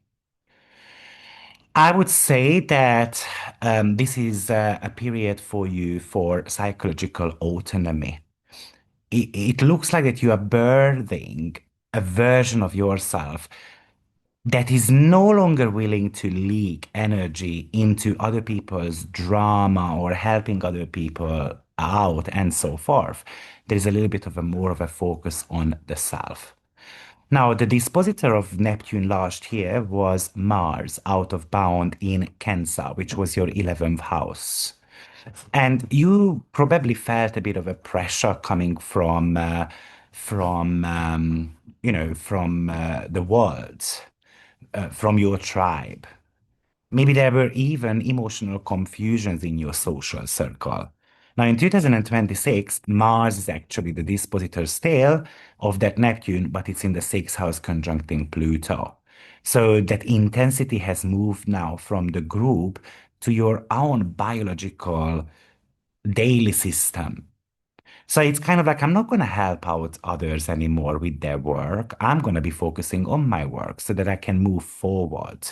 I would say that this is a period for you for psychological autonomy. It looks like that you are birthing a version of yourself that is no longer willing to leak energy into other people's drama or helping other people out and so forth. There is a little bit of a more of a focus on the self. Now, the dispositor of Neptune last year was Mars, out of bound in Cancer, which was your 11th house. And you probably felt a bit of a pressure coming from the world, from your tribe. Maybe there were even emotional confusions in your social circle. Now, in 2026, Mars is actually the dispositor's tail of that Neptune, but it's in the sixth house conjuncting Pluto. So that intensity has moved now from the group to your own biological daily system. So it's kind of like I'm not going to help out others anymore with their work. I'm going to be focusing on my work so that I can move forward.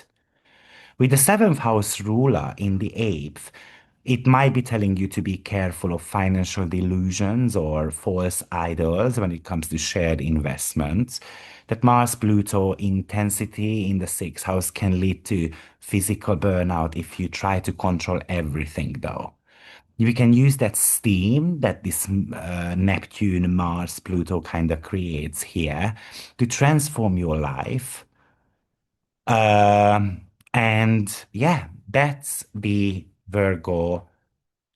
With the seventh house ruler in the eighth, it might be telling you to be careful of financial delusions or false idols when it comes to shared investments. That Mars Pluto intensity in the sixth house can lead to physical burnout if you try to control everything, though. You can use that steam that this Neptune, Mars, Pluto kind of creates here to transform your life. And yeah, that's the Virgo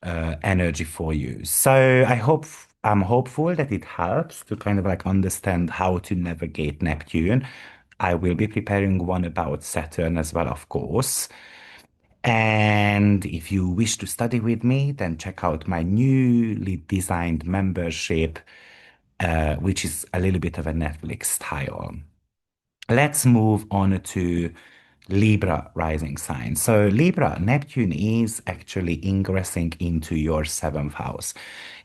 energy for you. So I'm hopeful that it helps to kind of like understand how to navigate Neptune. I will be preparing one about Saturn as well, of course. And if you wish to study with me, then check out my newly designed membership, which is a little bit of a Netflix style. Let's move on to Libra rising sign. So, Libra, Neptune is actually ingressing into your seventh house.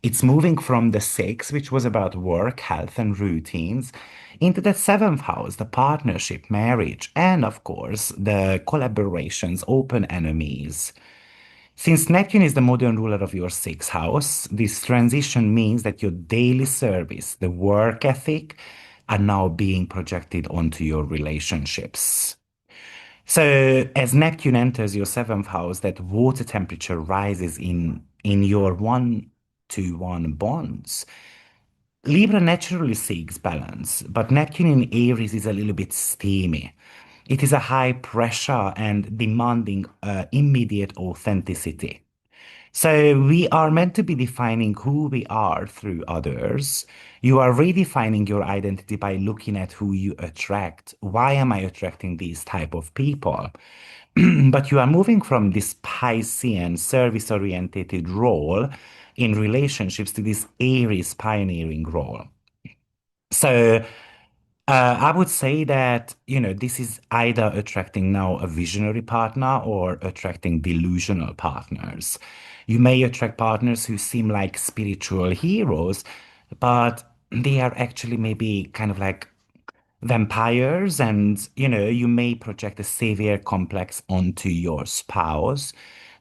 It's moving from the sixth, which was about work, health, and routines, into the seventh house, the partnership, marriage, and of course, the collaborations, open enemies. Since Neptune is the modern ruler of your sixth house, this transition means that your daily service, the work ethic, are now being projected onto your relationships. So, as Neptune enters your seventh house, that water temperature rises in your one-to-one bonds. Libra naturally seeks balance, but Neptune in Aries is a little bit steamy. It is a high pressure and demanding immediate authenticity. So we are meant to be defining who we are through others. You are redefining your identity by looking at who you attract. Why am I attracting these type of people? But you are moving from this Piscean service-oriented role in relationships to this Aries pioneering role. So I would say that, this is either attracting now a visionary partner or attracting delusional partners. You may attract partners who seem like spiritual heroes, but they are actually maybe kind of like vampires, and you may project a savior complex onto your spouse.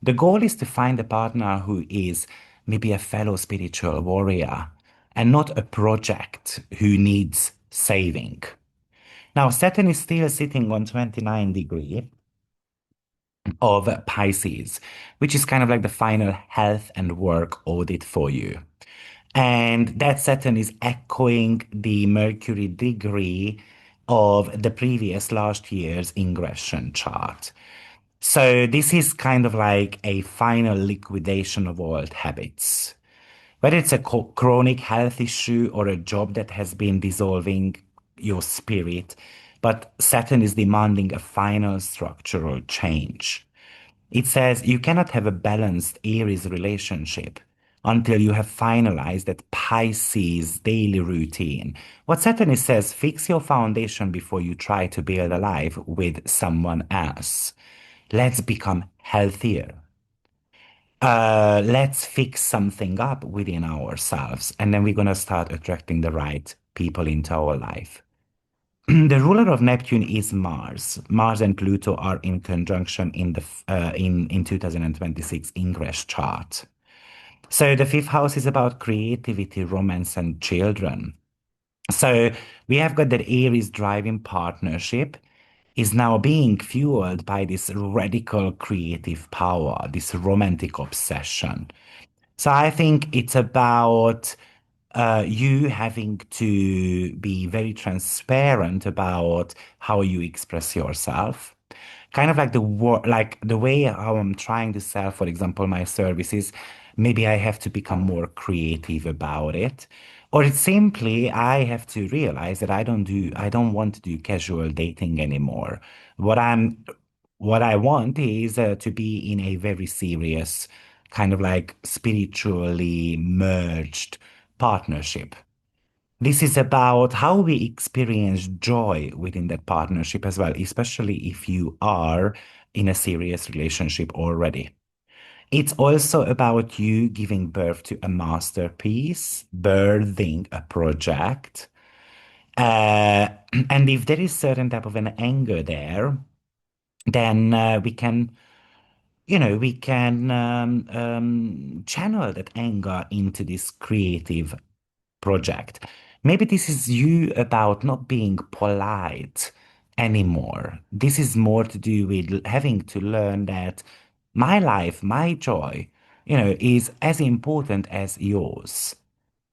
The goal is to find a partner who is maybe a fellow spiritual warrior and not a project who needs saving. Now, Saturn is still sitting on 29 degree of Pisces, which is kind of like the final health and work audit for you. And that Saturn is echoing the Mercury degree of the previous last year's ingression chart. So this is kind of like a final liquidation of old habits. Whether it's a chronic health issue or a job that has been dissolving your spirit, but Saturn is demanding a final structural change. It says you cannot have a balanced Aries relationship until you have finalized that Pisces daily routine. What Saturn is says, fix your foundation before you try to build a life with someone else. Let's become healthier. Let's fix something up within ourselves, and then we're going to start attracting the right people into our life. The ruler of Neptune is Mars. Mars and Pluto are in conjunction in the in 2026 Ingress chart. So the fifth house is about creativity, romance, and children. So we have got that Aries driving partnership is now being fueled by this radical creative power, this romantic obsession. So I think it's about you having to be very transparent about how you express yourself. Kind of like like the way how I'm trying to sell, for example, my services, maybe I have to become more creative about it. Or it's simply I have to realize that I don't want to do casual dating anymore. What I'm, what I want is to be in a very serious, kind of like spiritually merged partnership. This is about how we experience joy within that partnership as well, especially if you are in a serious relationship already. It's also about you giving birth to a masterpiece, birthing a project. Uh, and if there is certain type of an anger there, then we can channel that anger into this creative project. Maybe this is you about not being polite anymore. This is more to do with having to learn that my life, my joy, is as important as yours.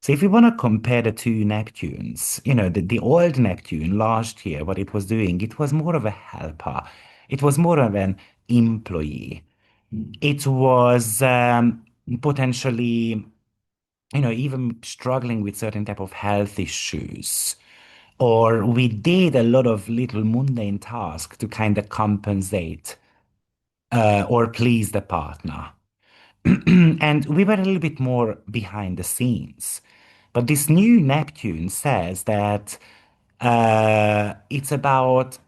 So if you want to compare the two Neptunes, the old Neptune last year, what it was doing, it was more of a helper. It was more of an employee. It was potentially, even struggling with certain type of health issues. Or we did a lot of little mundane tasks to kind of compensate or please the partner. And we were a little bit more behind the scenes. But this new Neptune says that it's about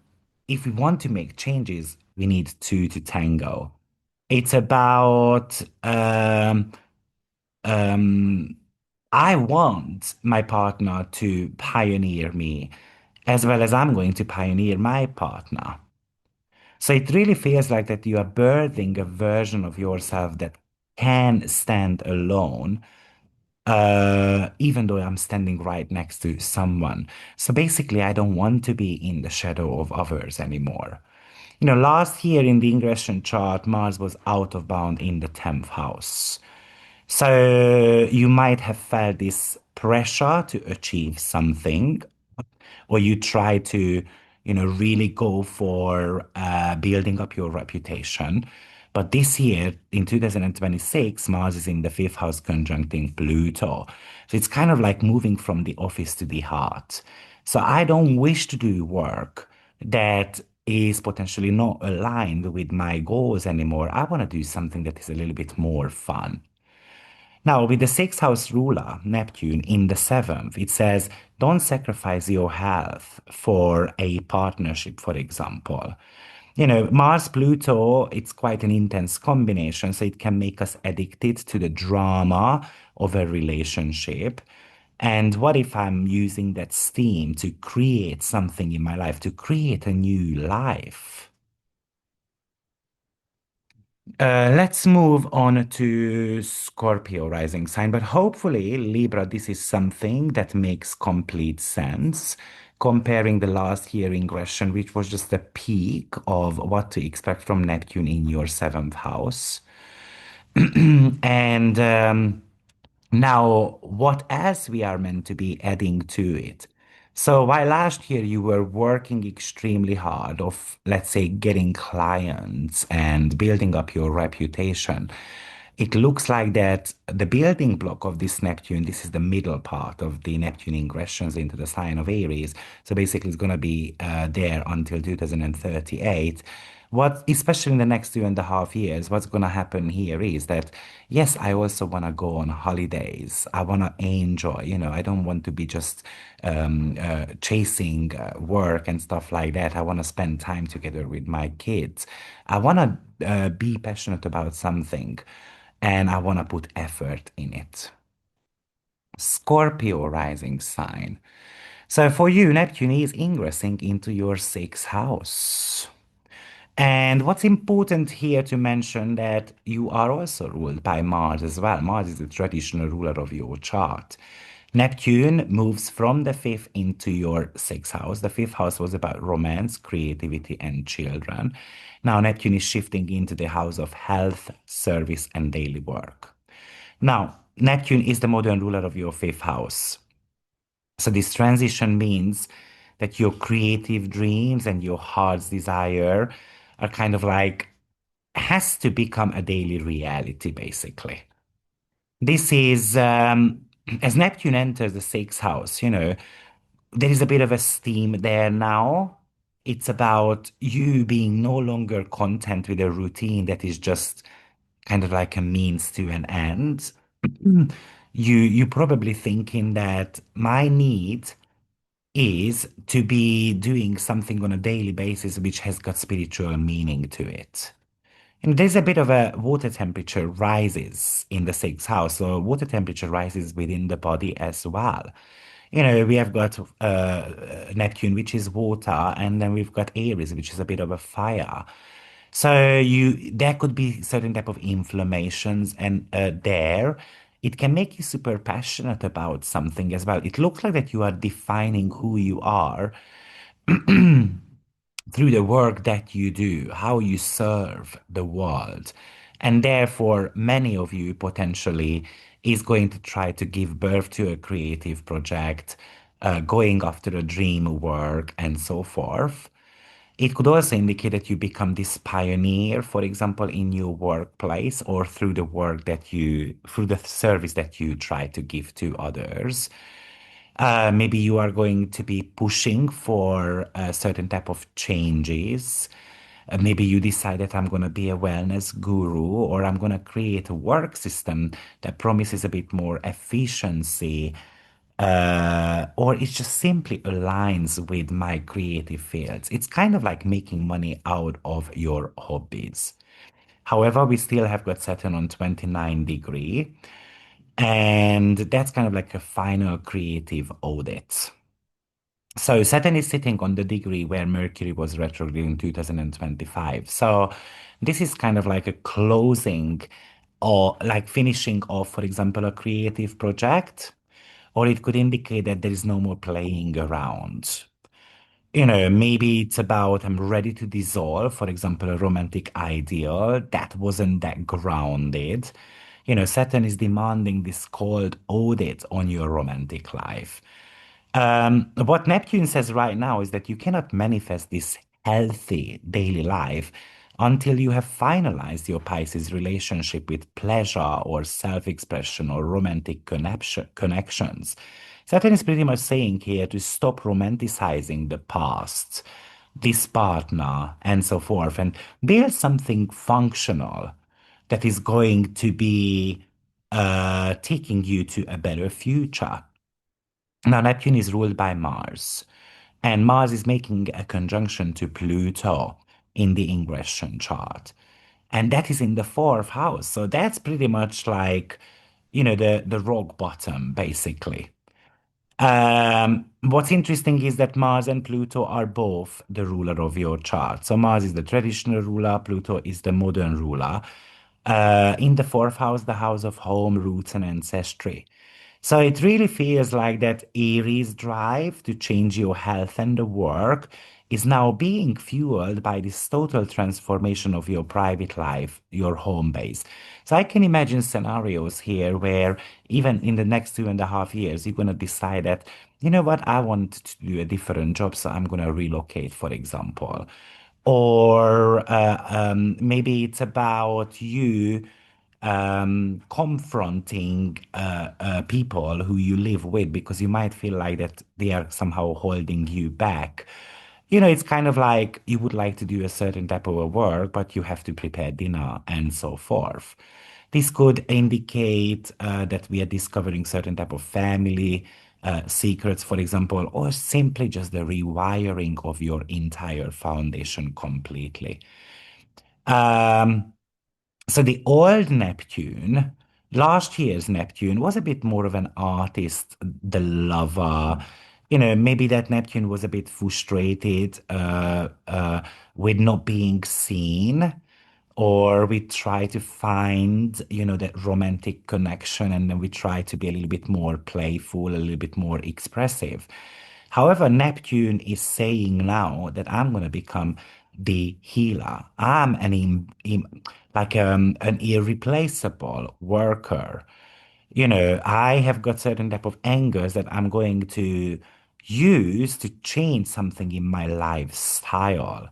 if we want to make changes, we need two to tango. It's about um, I want my partner to pioneer me as well as I'm going to pioneer my partner. So it really feels like that you are birthing a version of yourself that can stand alone, even though I'm standing right next to someone. So basically, I don't want to be in the shadow of others anymore. Last year in the ingression chart, Mars was out of bound in the 10th house. So you might have felt this pressure to achieve something, or you try to, really go for building up your reputation. But this year, in 2026, Mars is in the fifth house conjuncting Pluto. So it's kind of like moving from the office to the heart. So I don't wish to do work that is potentially not aligned with my goals anymore. I want to do something that is a little bit more fun. Now, with the sixth house ruler, Neptune, in the seventh, it says, don't sacrifice your health for a partnership, for example. Mars Pluto, it's quite an intense combination, so it can make us addicted to the drama of a relationship. And what if I'm using that steam to create something in my life, to create a new life? Let's move on to Scorpio rising sign, but hopefully, Libra, this is something that makes complete sense. Comparing the last year ingression, which was just a peak of what to expect from Neptune in your seventh house. And now, what else we are meant to be adding to it? So while last year you were working extremely hard of, let's say, getting clients and building up your reputation, it looks like that the building block of this Neptune, this is the middle part of the Neptune ingressions into the sign of Aries. So basically it's going to be there until 2038. What, especially in the next 2.5 years, what's going to happen here is that, yes, I also want to go on holidays. I want to enjoy, I don't want to be just chasing work and stuff like that. I want to spend time together with my kids. I want to be passionate about something and I want to put effort in it. Scorpio rising sign. So for you, Neptune is ingressing into your sixth house. And what's important here to mention that you are also ruled by Mars as well. Mars is the traditional ruler of your chart. Neptune moves from the fifth into your sixth house. The fifth house was about romance, creativity, and children. Now Neptune is shifting into the house of health, service, and daily work. Now, Neptune is the modern ruler of your fifth house. So this transition means that your creative dreams and your heart's desire are kind of like has to become a daily reality, basically. This is as Neptune enters the sixth house, there is a bit of a steam there now. It's about you being no longer content with a routine that is just kind of like a means to an end. You probably thinking that my need is to be doing something on a daily basis which has got spiritual meaning to it. And there's a bit of a water temperature rises in the sixth house. So water temperature rises within the body as well. We have got Neptune, which is water, and then we've got Aries, which is a bit of a fire. So there could be certain type of inflammations, and there it can make you super passionate about something as well. It looks like that you are defining who you are through the work that you do, how you serve the world. And therefore, many of you potentially is going to try to give birth to a creative project, going after a dream work, and so forth. It could also indicate that you become this pioneer, for example, in your workplace or through the work that through the service that you try to give to others. Maybe you are going to be pushing for a certain type of changes. Maybe you decide that I'm going to be a wellness guru or I'm going to create a work system that promises a bit more efficiency, or it just simply aligns with my creative fields. It's kind of like making money out of your hobbies. However, we still have got Saturn on 29 degree, and that's kind of like a final creative audit. So Saturn is sitting on the degree where Mercury was retrograde in 2025. So this is kind of like a closing or like finishing off, for example, a creative project, or it could indicate that there is no more playing around. Maybe it's about I'm ready to dissolve, for example, a romantic ideal that wasn't that grounded. Saturn is demanding this cold audit on your romantic life. What Neptune says right now is that you cannot manifest this healthy daily life until you have finalized your Pisces relationship with pleasure or self-expression or romantic connections. Saturn is pretty much saying here to stop romanticizing the past, this partner, and so forth, and build something functional that is going to be taking you to a better future. Now, Neptune is ruled by Mars, and Mars is making a conjunction to Pluto in the ingression chart. And that is in the fourth house. So that's pretty much like, the rock bottom, basically. What's interesting is that Mars and Pluto are both the ruler of your chart. So Mars is the traditional ruler, Pluto is the modern ruler. In the fourth house, the house of home, roots, and ancestry. So it really feels like that Aries drive to change your health and the work is now being fueled by this total transformation of your private life, your home base. So I can imagine scenarios here where even in the next 2.5 years, you're going to decide that, you know what, I want to do a different job, so I'm going to relocate, for example. Or maybe it's about you confronting people who you live with because you might feel like that they are somehow holding you back. It's kind of like you would like to do a certain type of a work, but you have to prepare dinner and so forth. This could indicate that we are discovering certain type of family secrets, for example, or simply just the rewiring of your entire foundation completely. Um, so the old Neptune, last year's Neptune, was a bit more of an artist, the lover. Maybe that Neptune was a bit frustrated with not being seen, or we try to find, that romantic connection, and then we try to be a little bit more playful, a little bit more expressive. However, Neptune is saying now that I'm going to become the healer. I'm like an irreplaceable worker. I have got certain type of angers that I'm going to use to change something in my lifestyle.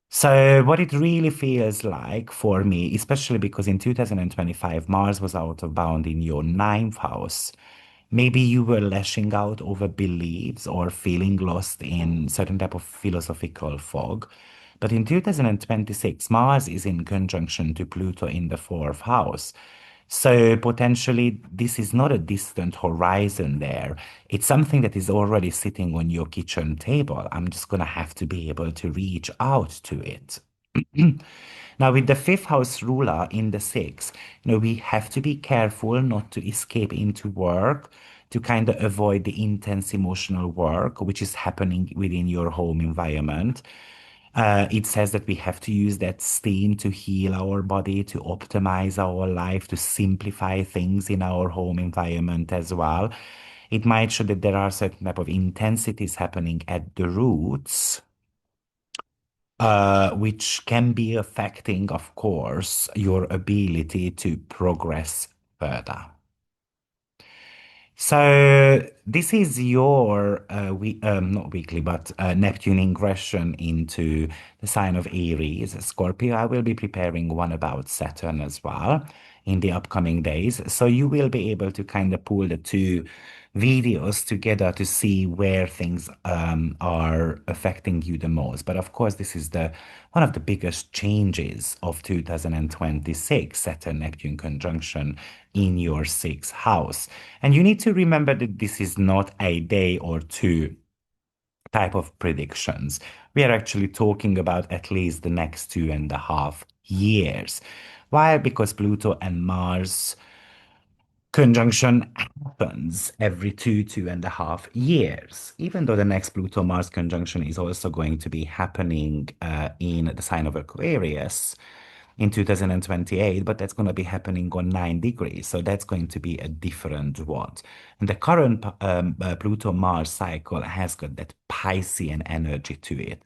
So what it really feels like for me, especially because in 2025, Mars was out of bound in your ninth house. Maybe you were lashing out over beliefs or feeling lost in certain type of philosophical fog. But in 2026, Mars is in conjunction to Pluto in the fourth house. So potentially this is not a distant horizon there. It's something that is already sitting on your kitchen table. I'm just gonna have to be able to reach out to it. Now, with the fifth house ruler in the sixth, we have to be careful not to escape into work to kind of avoid the intense emotional work which is happening within your home environment. It says that we have to use that steam to heal our body, to optimize our life, to simplify things in our home environment as well. It might show that there are certain type of intensities happening at the roots, which can be affecting, of course, your ability to progress further. So this is your not weekly, but Neptune ingression into the sign of Aries, Scorpio. I will be preparing one about Saturn as well in the upcoming days. So you will be able to kind of pull the two videos together to see where things are affecting you the most. But of course, this is the one of the biggest changes of 2026, Saturn Neptune conjunction in your sixth house. And you need to remember that this is not a day or two type of predictions. We are actually talking about at least the next 2.5 years. Why? Because Pluto and Mars conjunction happens every 2.5 years, even though the next Pluto Mars conjunction is also going to be happening in the sign of Aquarius in 2028, but that's going to be happening on 9 degrees. So that's going to be a different one. And the current Pluto Mars cycle has got that Piscean energy to it.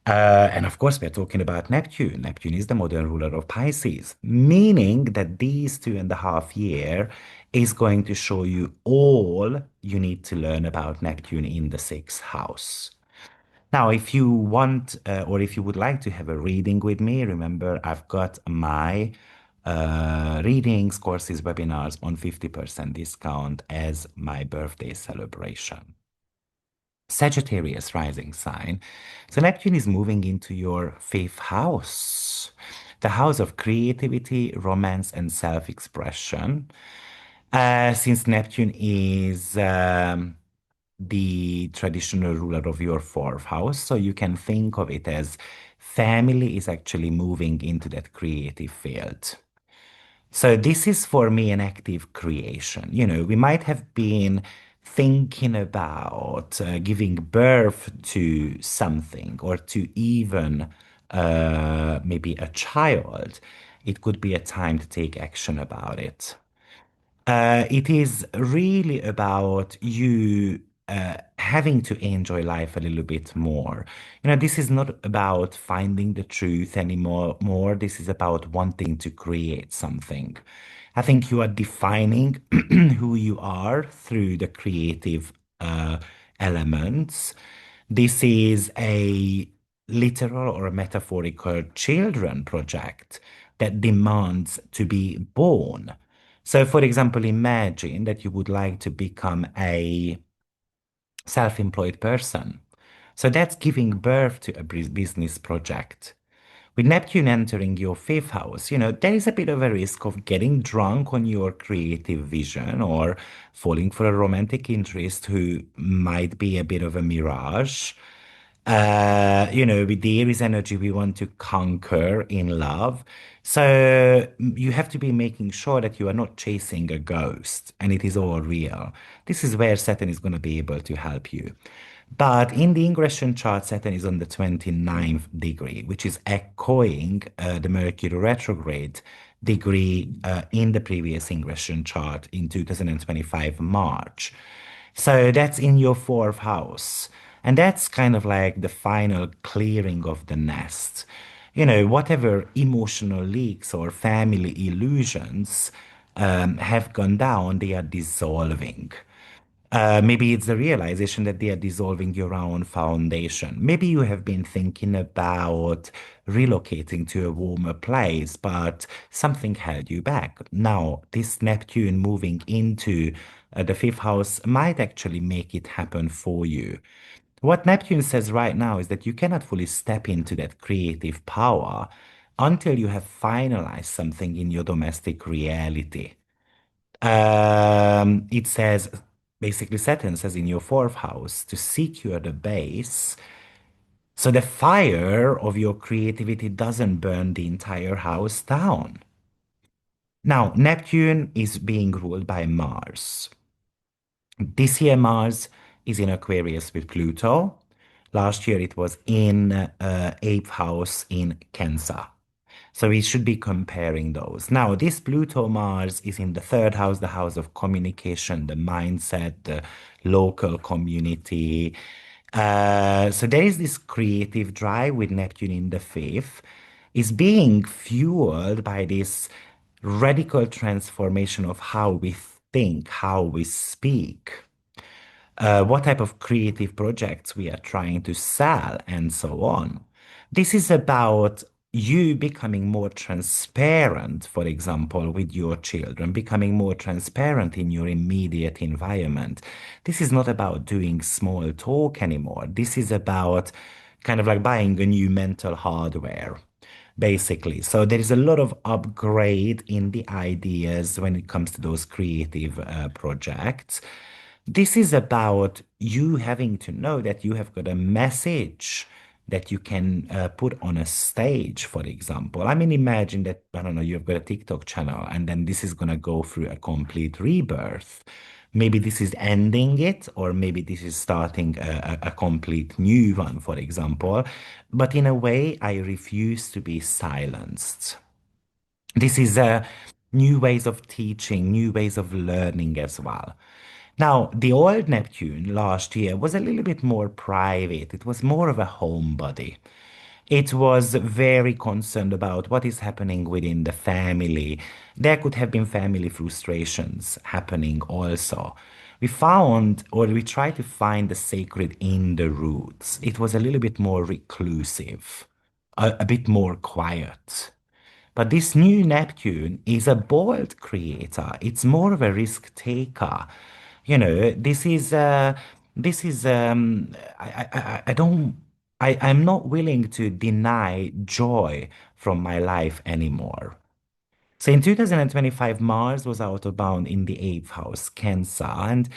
And of course, we're talking about Neptune. Neptune is the modern ruler of Pisces, meaning that these 2.5 year is going to show you all you need to learn about Neptune in the sixth house. Now, if you want or if you would like to have a reading with me, remember I've got my readings, courses, webinars on 50% discount as my birthday celebration. Sagittarius rising sign. So Neptune is moving into your fifth house, the house of creativity, romance, and self-expression. Since Neptune is the traditional ruler of your fourth house, so you can think of it as family is actually moving into that creative field. So this is for me an active creation. We might have been thinking about giving birth to something or to even maybe a child. It could be a time to take action about it. It is really about you having to enjoy life a little bit more. This is not about finding the truth anymore. This is about wanting to create something. I think you are defining who you are through the creative elements. This is a literal or a metaphorical children project that demands to be born. So, for example, imagine that you would like to become a self-employed person. So that's giving birth to a business project. With Neptune entering your fifth house, there is a bit of a risk of getting drunk on your creative vision or falling for a romantic interest who might be a bit of a mirage. With the Aries energy, we want to conquer in love. So you have to be making sure that you are not chasing a ghost and it is all real. This is where Saturn is going to be able to help you. But in the ingression chart, Saturn is on the 29th degree, which is echoing the Mercury retrograde degree in the previous ingression chart in 2025 March. So that's in your fourth house. And that's kind of like the final clearing of the nest. Whatever emotional leaks or family illusions have gone down, they are dissolving. Maybe it's the realization that they are dissolving your own foundation. Maybe you have been thinking about relocating to a warmer place, but something held you back. Now, this Neptune moving into the fifth house might actually make it happen for you. What Neptune says right now is that you cannot fully step into that creative power until you have finalized something in your domestic reality. It says basically Saturn says in your fourth house to secure the base, So the fire of your creativity doesn't burn the entire house down. Now, Neptune is being ruled by Mars. This year, Mars is in Aquarius with Pluto. Last year, it was in eighth house in Cancer. So we should be comparing those. Now, this Pluto Mars is in the third house, the house of communication, the mindset, the local community. So there is this creative drive with Neptune in the fifth, is being fueled by this radical transformation of how we think, how we speak, what type of creative projects we are trying to sell, and so on. This is about you becoming more transparent, for example, with your children, becoming more transparent in your immediate environment. This is not about doing small talk anymore. This is about kind of like buying a new mental hardware, basically. So there is a lot of upgrade in the ideas when it comes to those creative projects. This is about you having to know that you have got a message that you can put on a stage, for example. I mean, imagine that, I don't know, you've got a TikTok channel and then this is going to go through a complete rebirth. Maybe this is ending it, or maybe this is starting a complete new one, for example. But in a way, I refuse to be silenced. This is new ways of teaching, new ways of learning as well. Now, the old Neptune last year was a little bit more private. It was more of a homebody. It was very concerned about what is happening within the family. There could have been family frustrations happening also. We found, or we tried to find the sacred in the roots. It was a little bit more reclusive, a bit more quiet. But this new Neptune is a bold creator. It's more of a risk taker. You know, this is I don't I'm not willing to deny joy from my life anymore. So in 2025, Mars was out of bound in the eighth house, Cancer, and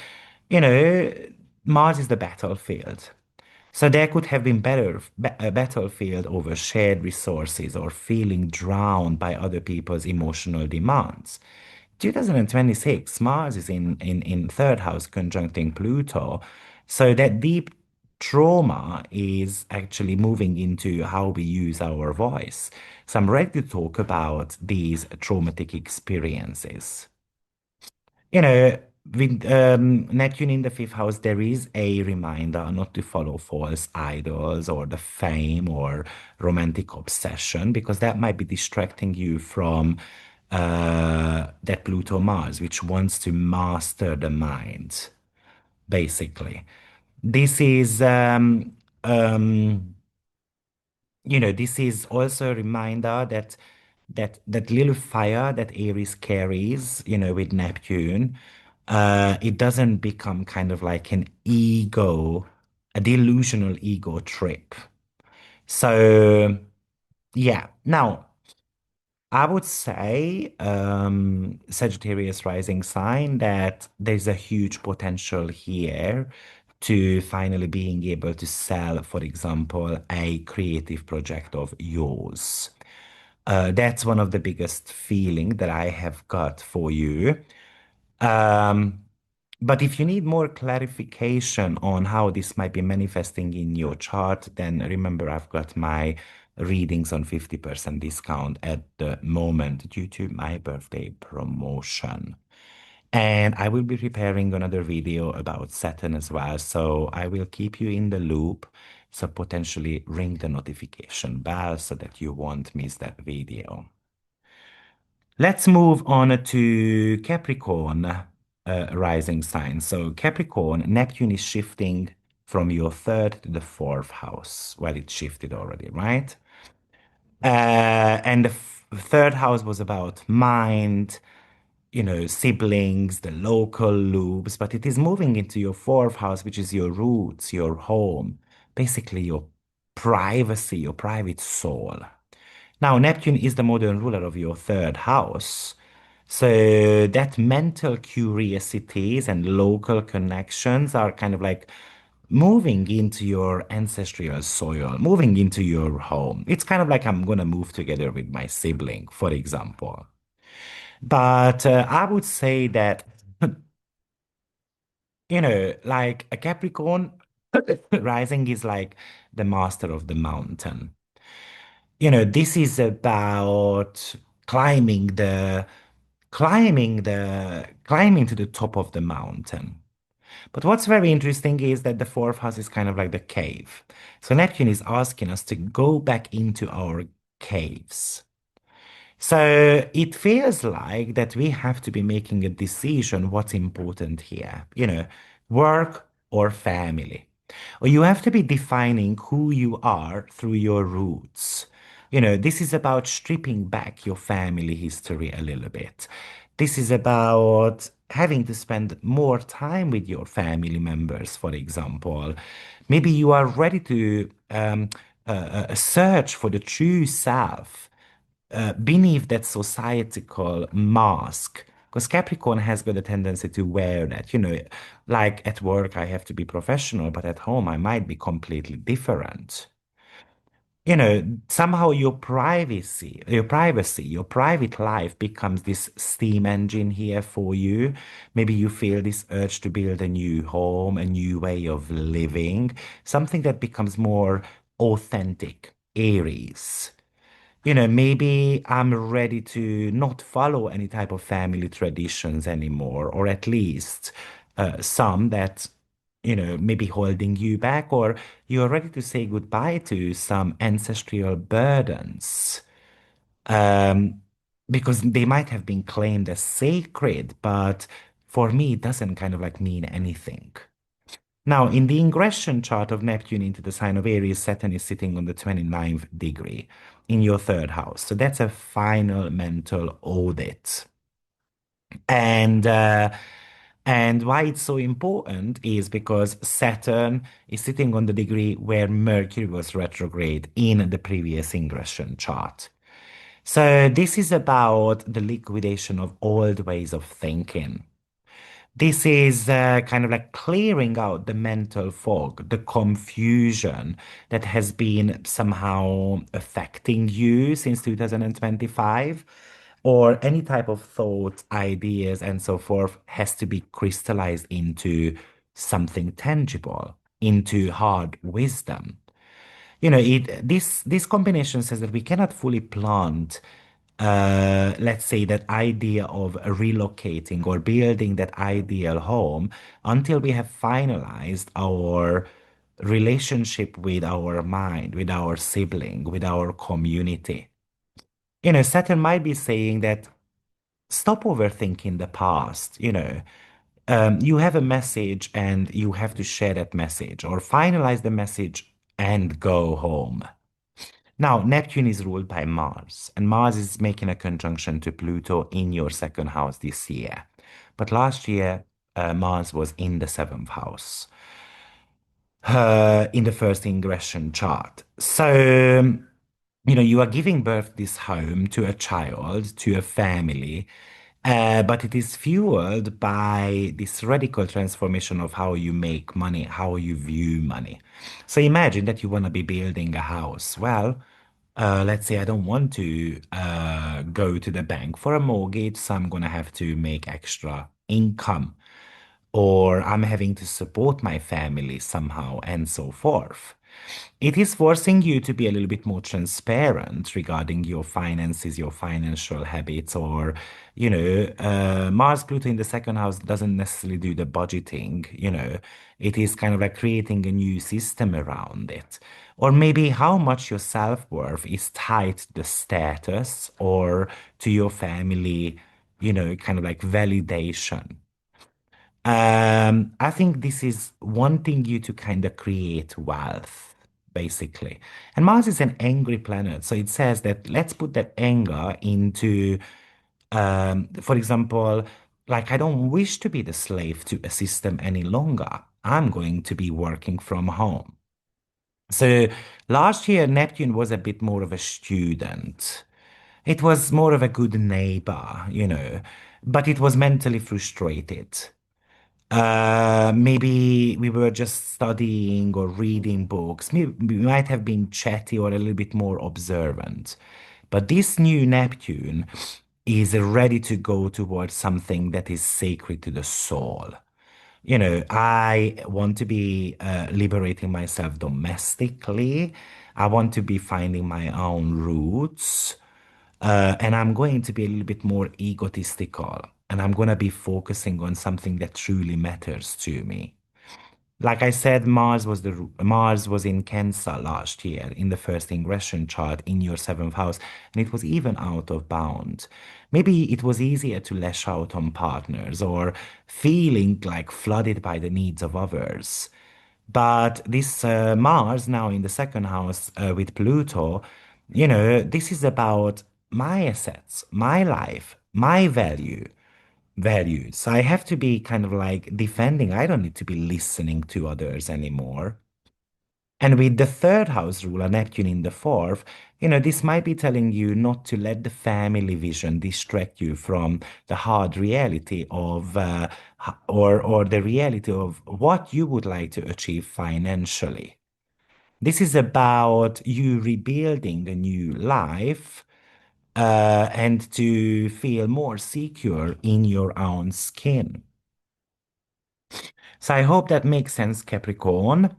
you know, Mars is the battlefield. So there could have been a battlefield over shared resources or feeling drowned by other people's emotional demands. 2026, Mars is in third house conjuncting Pluto. So that deep trauma is actually moving into how we use our voice. So I'm ready to talk about these traumatic experiences. You know, with Neptune in the fifth house, there is a reminder not to follow false idols or the fame or romantic obsession, because that might be distracting you from that Pluto Mars, which wants to master the mind, basically. This is this is also a reminder that that little fire that Aries carries, with Neptune, it doesn't become kind of like an ego, a delusional ego trip. So yeah. Now, I would say Sagittarius rising sign that there's a huge potential here to finally being able to sell, for example, a creative project of yours. That's one of the biggest feeling that I have got for you. Um, but if you need more clarification on how this might be manifesting in your chart, then remember I've got my readings on 50% discount at the moment due to my birthday promotion. And I will be preparing another video about Saturn as well, so I will keep you in the loop. So potentially ring the notification bell so that you won't miss that video. Let's move on to Capricorn rising sign. So Capricorn, Neptune is shifting from your third to the fourth house. Well, it shifted already, right? And the third house was about mind, siblings, the local loops, but it is moving into your fourth house, which is your roots, your home, basically your privacy, your private soul. Now, Neptune is the modern ruler of your third house. So that mental curiosities and local connections are kind of like moving into your ancestral soil, moving into your home. It's kind of like I'm going to move together with my sibling, for example. But I would say that, like a Capricorn rising is like the master of the mountain. This is about climbing the climbing to the top of the mountain. But what's very interesting is that the fourth house is kind of like the cave. So Neptune is asking us to go back into our caves. So it feels like that we have to be making a decision what's important here, work or family. Or you have to be defining who you are through your roots. This is about stripping back your family history a little bit. This is about having to spend more time with your family members, for example. Maybe you are ready to search for the true self beneath that societal mask. Because Capricorn has got a tendency to wear that, like at work, I have to be professional, but at home, I might be completely different. Somehow your private life becomes this steam engine here for you. Maybe you feel this urge to build a new home, a new way of living, something that becomes more authentic, Aries. Maybe I'm ready to not follow any type of family traditions anymore, or at least some that, maybe holding you back, or you're ready to say goodbye to some ancestral burdens. Um, because they might have been claimed as sacred, but for me, it doesn't kind of like mean anything. Now, in the ingression chart of Neptune into the sign of Aries, Saturn is sitting on the 29th degree in your third house. So that's a final mental audit. And and why it's so important is because Saturn is sitting on the degree where Mercury was retrograde in the previous ingression chart. So this is about the liquidation of old ways of thinking. This is kind of like clearing out the mental fog, the confusion that has been somehow affecting you since 2025, or any type of thoughts, ideas, and so forth has to be crystallized into something tangible, into hard wisdom. This combination says that we cannot fully plant, let's say, that idea of relocating or building that ideal home until we have finalized our relationship with our mind, with our sibling, with our community. Saturn might be saying that stop overthinking the past, you have a message and you have to share that message or finalize the message and go home. Now, Neptune is ruled by Mars, and Mars is making a conjunction to Pluto in your second house this year. But last year, Mars was in the seventh house, in the first ingression chart. So, you are giving birth this home to a child, to a family, but it is fueled by this radical transformation of how you make money, how you view money. So imagine that you want to be building a house. Well, let's say I don't want to go to the bank for a mortgage, so I'm going to have to make extra income, or I'm having to support my family somehow, and so forth. It is forcing you to be a little bit more transparent regarding your finances, your financial habits, or, Mars Pluto in the second house doesn't necessarily do the budgeting, it is kind of like creating a new system around it. Or maybe how much your self-worth is tied to the status or to your family, kind of like validation. I think this is wanting you to kind of create wealth, basically. And Mars is an angry planet, so it says that let's put that anger into, for example, like I don't wish to be the slave to a system any longer. I'm going to be working from home. So last year, Neptune was a bit more of a student. It was more of a good neighbor, but it was mentally frustrated. Maybe we were just studying or reading books. Maybe we might have been chatty or a little bit more observant. But this new Neptune is ready to go towards something that is sacred to the soul. I want to be liberating myself domestically. I want to be finding my own roots. And I'm going to be a little bit more egotistical. And I'm going to be focusing on something that truly matters to me. Like I said, Mars was in Cancer last year in the first ingression chart in your seventh house, and it was even out of bound. Maybe it was easier to lash out on partners or feeling like flooded by the needs of others. But this Mars now in the second house with Pluto, this is about my assets, my life, my values. I have to be kind of like defending. I don't need to be listening to others anymore. And with the third house ruler, Neptune in the fourth, this might be telling you not to let the family vision distract you from the hard reality of, or the reality of what you would like to achieve financially. This is about you rebuilding a new life, and to feel more secure in your own skin. So I hope that makes sense, Capricorn.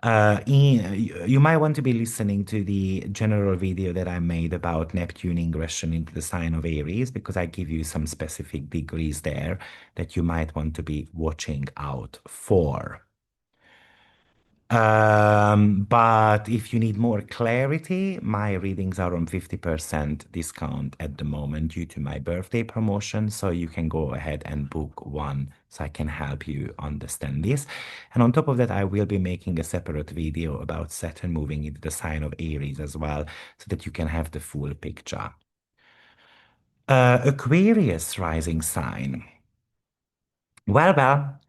You might want to be listening to the general video that I made about Neptune ingression into the sign of Aries, because I give you some specific degrees there that you might want to be watching out for. But if you need more clarity, my readings are on 50% discount at the moment due to my birthday promotion. So you can go ahead and book one so I can help you understand this. And on top of that, I will be making a separate video about Saturn moving into the sign of Aries as well, so that you can have the full picture. Aquarius rising sign. Well,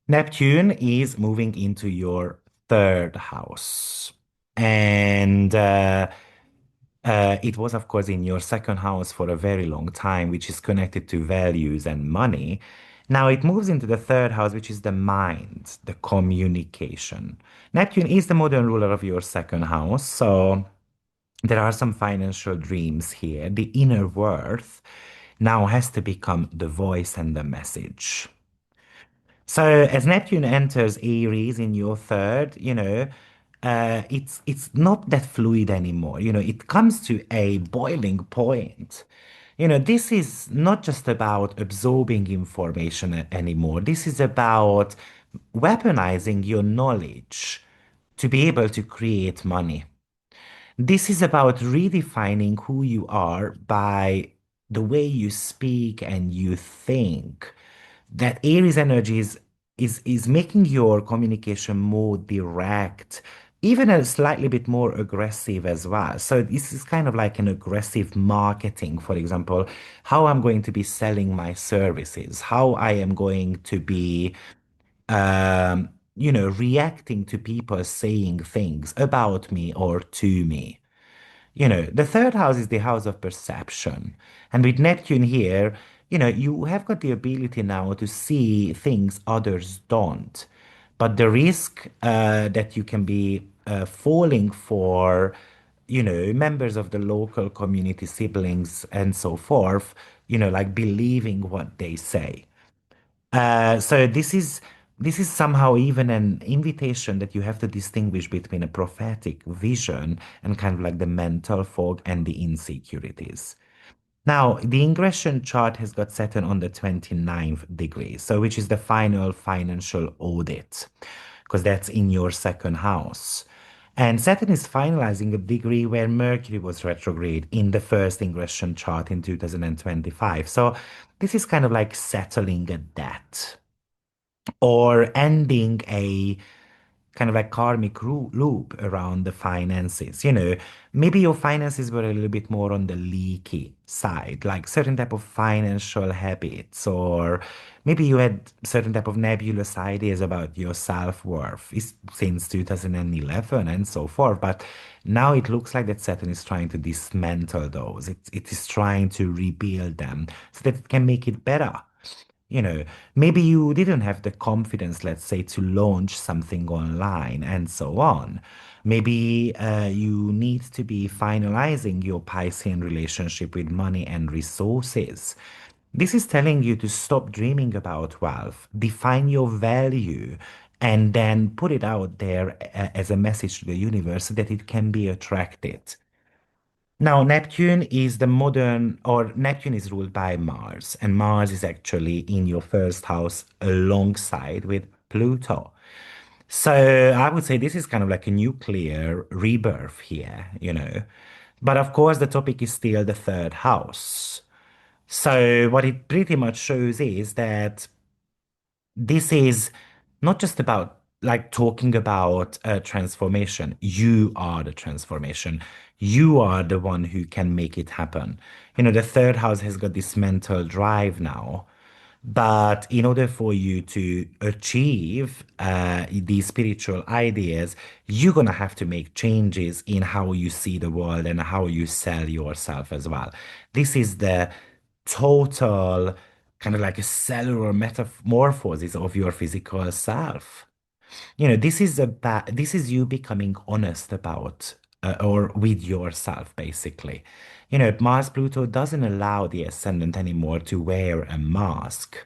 Neptune is moving into your third house. And it was, of course, in your second house for a very long time, which is connected to values and money. Now it moves into the third house, which is the mind, the communication. Neptune is the modern ruler of your second house. So there are some financial dreams here. The inner worth now has to become the voice and the message. So as Neptune enters Aries in your third, it's not that fluid anymore. It comes to a boiling point. This is not just about absorbing information anymore. This is about weaponizing your knowledge to be able to create money. This is about redefining who you are by the way you speak and you think. That Aries energy is making your communication more direct, even a slightly bit more aggressive as well. So this is kind of like an aggressive marketing, for example, how I'm going to be selling my services, how I am going to be reacting to people saying things about me or to me. The third house is the house of perception. And with Neptune here, you have got the ability now to see things others don't. But the risk that you can be falling for, members of the local community, siblings, and so forth, like believing what they say. So this is somehow even an invitation that you have to distinguish between a prophetic vision and kind of like the mental fog and the insecurities. Now, the ingression chart has got Saturn on the 29th degree, so which is the final financial audit, because that's in your second house. And Saturn is finalizing a degree where Mercury was retrograde in the first ingression chart in 2025. So this is kind of like settling a debt or ending a kind of like karmic loop around the finances. Maybe your finances were a little bit more on the leaky side, like certain type of financial habits, or maybe you had certain type of nebulous ideas about your self-worth since 2011 and so forth. But now it looks like that Saturn is trying to dismantle those. It is trying to rebuild them so that it can make it better. You know, maybe you didn't have the confidence, let's say, to launch something online and so on. Maybe you need to be finalizing your Piscean relationship with money and resources. This is telling you to stop dreaming about wealth, define your value, and then put it out there as a message to the universe so that it can be attracted. Now, Neptune is the modern, or Neptune is ruled by Mars, and Mars is actually in your first house alongside with Pluto. So I would say this is kind of like a nuclear rebirth here, you know. But of course, the topic is still the third house. So what it pretty much shows is that this is not just about like talking about a transformation. You are the transformation. You are the one who can make it happen. You know, the third house has got this mental drive now. But in order for you to achieve these spiritual ideas, you're going to have to make changes in how you see the world and how you sell yourself as well. This is the total kind of like a cellular metamorphosis of your physical self. You know, this is you becoming honest about or with yourself, basically. You know, Mars Pluto doesn't allow the ascendant anymore to wear a mask,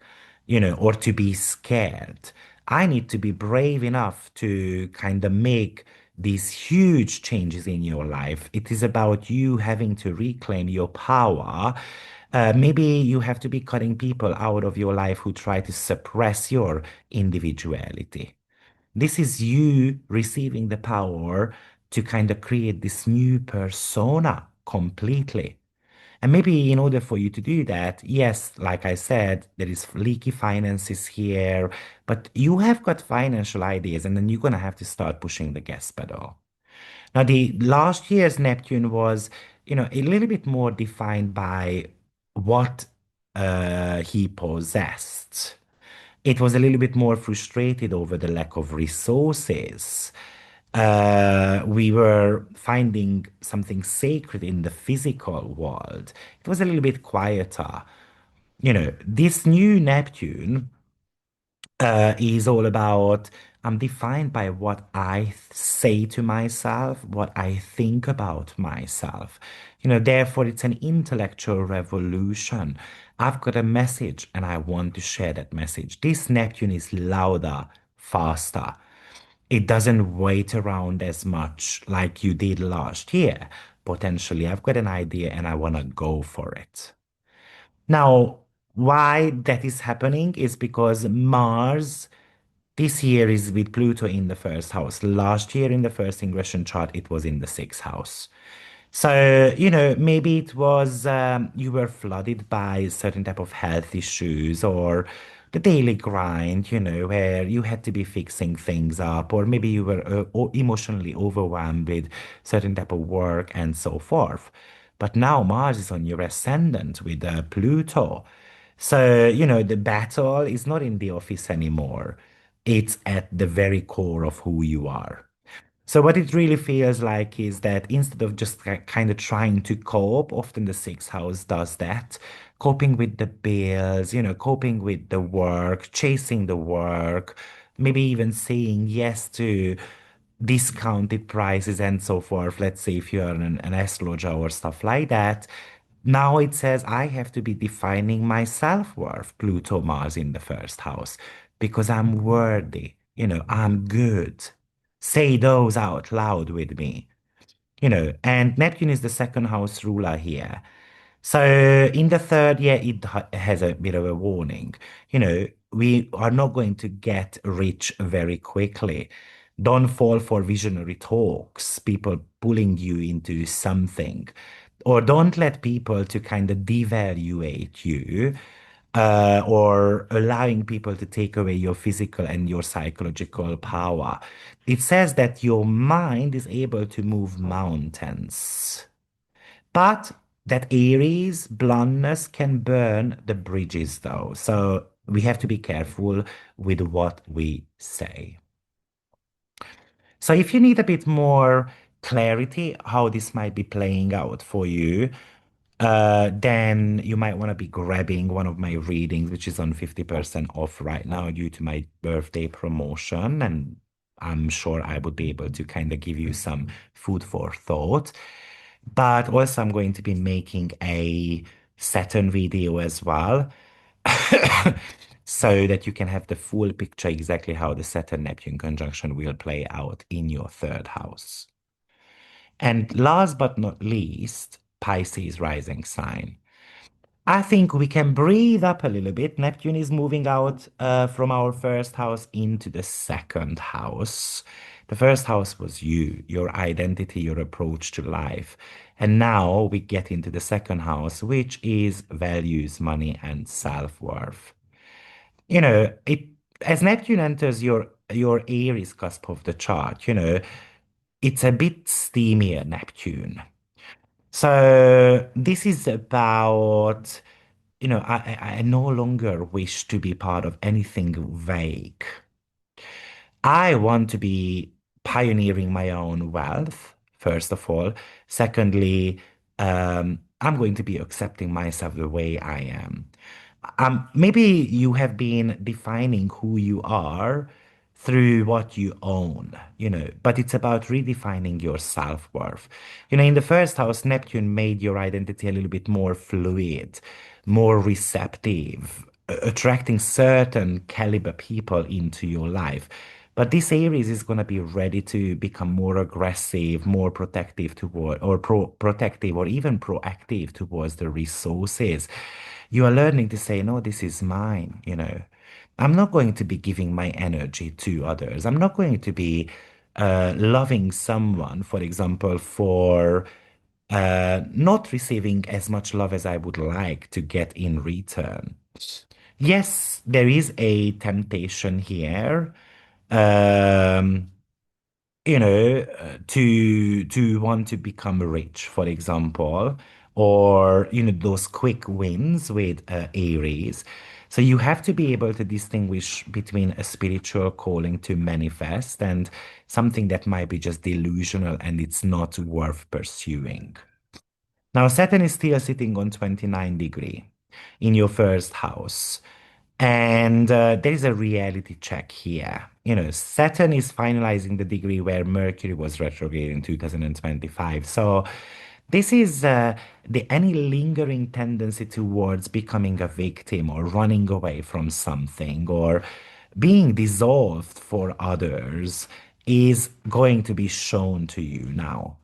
you know, or to be scared. I need to be brave enough to kind of make these huge changes in your life. It is about you having to reclaim your power. Maybe you have to be cutting people out of your life who try to suppress your individuality. This is you receiving the power to kind of create this new persona completely. And maybe in order for you to do that, yes, like I said, there is leaky finances here, but you have got financial ideas, and then you're going to have to start pushing the gas pedal. Now, the last year's Neptune was, you know, a little bit more defined by what he possessed. It was a little bit more frustrated over the lack of resources. We were finding something sacred in the physical world. It was a little bit quieter. You know, this new Neptune is all about I'm defined by what I say to myself, what I think about myself. You know, therefore, it's an intellectual revolution. I've got a message and I want to share that message. This Neptune is louder, faster. It doesn't wait around as much like you did last year. Potentially, I've got an idea and I want to go for it. Now, why that is happening is because Mars this year is with Pluto in the first house. Last year in the first ingression chart, it was in the sixth house. So, you know, maybe it was you were flooded by certain type of health issues or the daily grind, you know, where you had to be fixing things up, or maybe you were emotionally overwhelmed with certain type of work and so forth. But now Mars is on your ascendant with Pluto. So, you know, the battle is not in the office anymore. It's at the very core of who you are. So what it really feels like is that instead of just kind of trying to cope, often the sixth house does that, coping with the bills, you know, coping with the work, chasing the work, maybe even saying yes to discounted prices and so forth. Let's say if you're an astrologer or stuff like that. Now it says I have to be defining my self-worth, Pluto Mars in the first house, because I'm worthy, you know, I'm good. Say those out loud with me, you know, and Neptune is the second house ruler here. So in the third, yeah, has a bit of a warning. You know, we are not going to get rich very quickly. Don't fall for visionary talks, people pulling you into something, or don't let people to kind of devaluate you, or allowing people to take away your physical and your psychological power. It says that your mind is able to move mountains. But that Aries bluntness can burn the bridges, though. So we have to be careful with what we say. So if you need a bit more clarity how this might be playing out for you, then you might want to be grabbing one of my readings, which is on 50% off right now due to my birthday promotion. And I'm sure I would be able to kind of give you some food for thought. But also, I'm going to be making a Saturn video as well. So that you can have the full picture exactly how the Saturn Neptune conjunction will play out in your third house. And last but not least, Pisces rising sign. I think we can breathe up a little bit. Neptune is moving out from our first house into the second house. The first house was you, your identity, your approach to life. And now we get into the second house, which is values, money, and self-worth. It as Neptune enters your Aries cusp of the chart, it's a bit steamier Neptune. So this is about, I no longer wish to be part of anything vague. I want to be pioneering my own wealth, first of all. Secondly, I'm going to be accepting myself the way I am. Maybe you have been defining who you are through what you own, but it's about redefining your self-worth. In the first house, Neptune made your identity a little bit more fluid, more receptive, attracting certain caliber people into your life. But this Aries is going to be ready to become more aggressive, more protective toward, or protective, or even proactive towards the resources. You are learning to say, no, this is mine. I'm not going to be giving my energy to others. I'm not going to be loving someone, for example, for not receiving as much love as I would like to get in return. Yes, there is a temptation here. Um, to want to become rich, for example, or those quick wins with Aries. So you have to be able to distinguish between a spiritual calling to manifest and something that might be just delusional and it's not worth pursuing. Now, Saturn is still sitting on 29 degree in your first house. And there is a reality check here. Saturn is finalizing the degree where Mercury was retrograde in 2025. So this is any lingering tendency towards becoming a victim or running away from something or being dissolved for others is going to be shown to you now.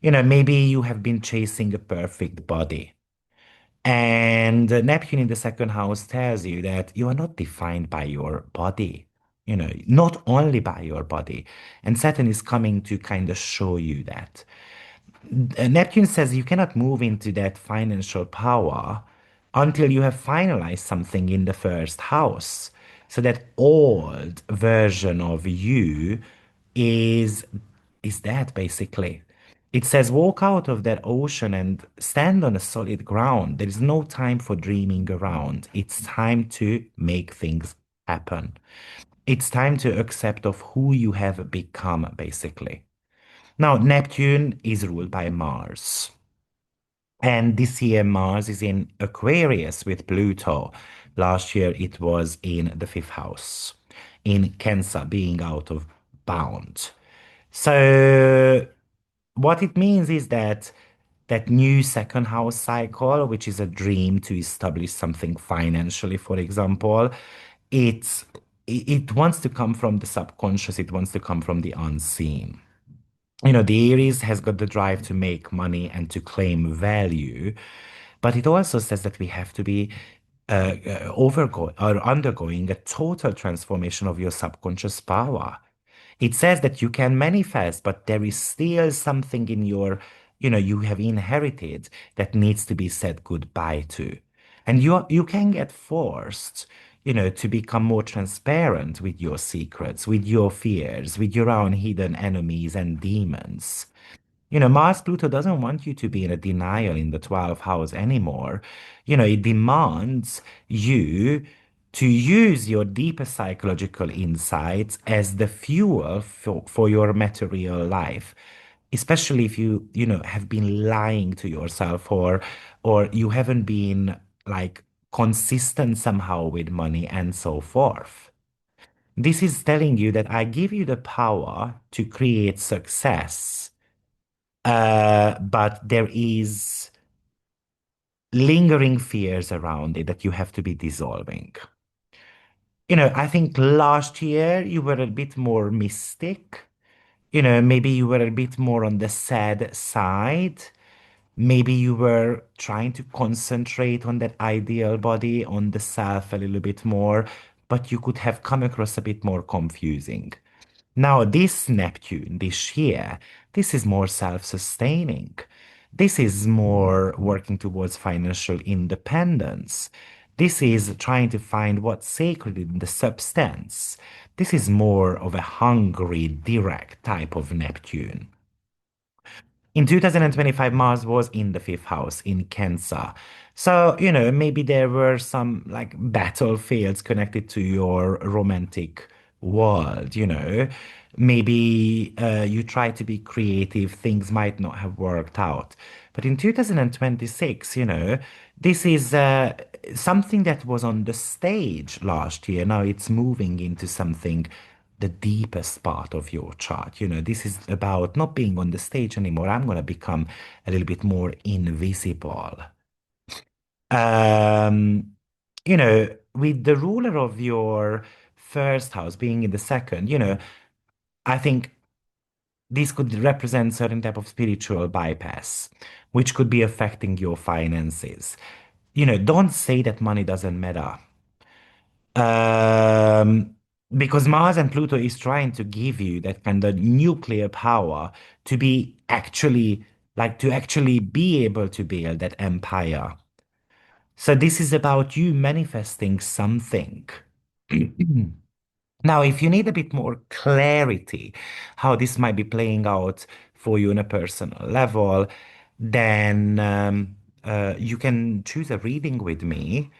Maybe you have been chasing a perfect body. And Neptune in the second house tells you that you are not defined by your body, not only by your body. And Saturn is coming to kind of show you that. Neptune says you cannot move into that financial power until you have finalized something in the first house. So that old version of you is is that basically. It says walk out of that ocean and stand on a solid ground. There is no time for dreaming around. It's time to make things happen. It's time to accept of who you have become, basically. Now, Neptune is ruled by Mars. And this year, Mars is in Aquarius with Pluto. Last year, it was in the fifth house, in Cancer, being out of bound. So, what it means is that that new second house cycle, which is a dream to establish something financially, for example, it's it wants to come from the subconscious, it wants to come from the unseen. The Aries has got the drive to make money and to claim value, but it also says that we have to be undergoing a total transformation of your subconscious power. It says that you can manifest, but there is still something in you have inherited that needs to be said goodbye to. And you can get forced, to become more transparent with your secrets, with your fears, with your own hidden enemies and demons. Mars Pluto doesn't want you to be in a denial in the 12th house anymore. It demands you to use your deeper psychological insights as the fuel for your material life. especially if you have been lying to yourself or you haven't been like consistent somehow with money and so forth. This is telling you that I give you the power to create success, but there is lingering fears around it that you have to be dissolving. I think last year you were a bit more mystic. Maybe you were a bit more on the sad side. Maybe you were trying to concentrate on that ideal body, on the self a little bit more, but you could have come across a bit more confusing. Now, this Neptune this year, this is more self-sustaining. This is more working towards financial independence. This is trying to find what's sacred in the substance. This is more of a hungry, direct type of Neptune. In 2025, Mars was in the fifth house in Cancer. So, maybe there were some like battlefields connected to your romantic world. Maybe you try to be creative, things might not have worked out. But in 2026, this is something that was on the stage last year. Now it's moving into something the deepest part of your chart. This is about not being on the stage anymore. I'm going to become a little bit more invisible. Um, with the ruler of your first house being in the second, I think this could represent certain type of spiritual bypass, which could be affecting your finances. Don't say that money doesn't matter. Um, because Mars and Pluto is trying to give you that kind of nuclear power to be actually, like, to actually be able to build that empire. So this is about you manifesting something. Now, if you need a bit more clarity how this might be playing out for you on a personal level, then you can choose a reading with me.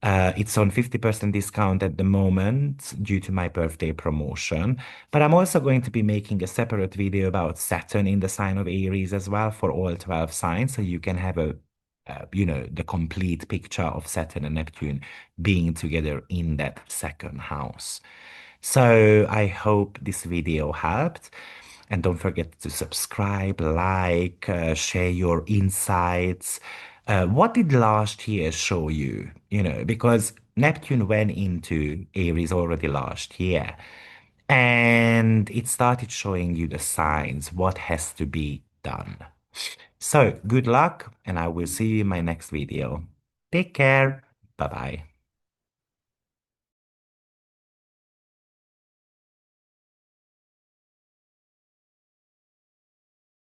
It's on 50% discount at the moment due to my birthday promotion. But I'm also going to be making a separate video about Saturn in the sign of Aries as well for all 12 signs. So you can have the complete picture of Saturn and Neptune being together in that second house. So I hope this video helped. And don't forget to subscribe, like, share your insights. What did last year show you? Because Neptune went into Aries already last year and it started showing you the signs, what has to be done. So good luck, and I will see you in my next video. Take care. Bye bye.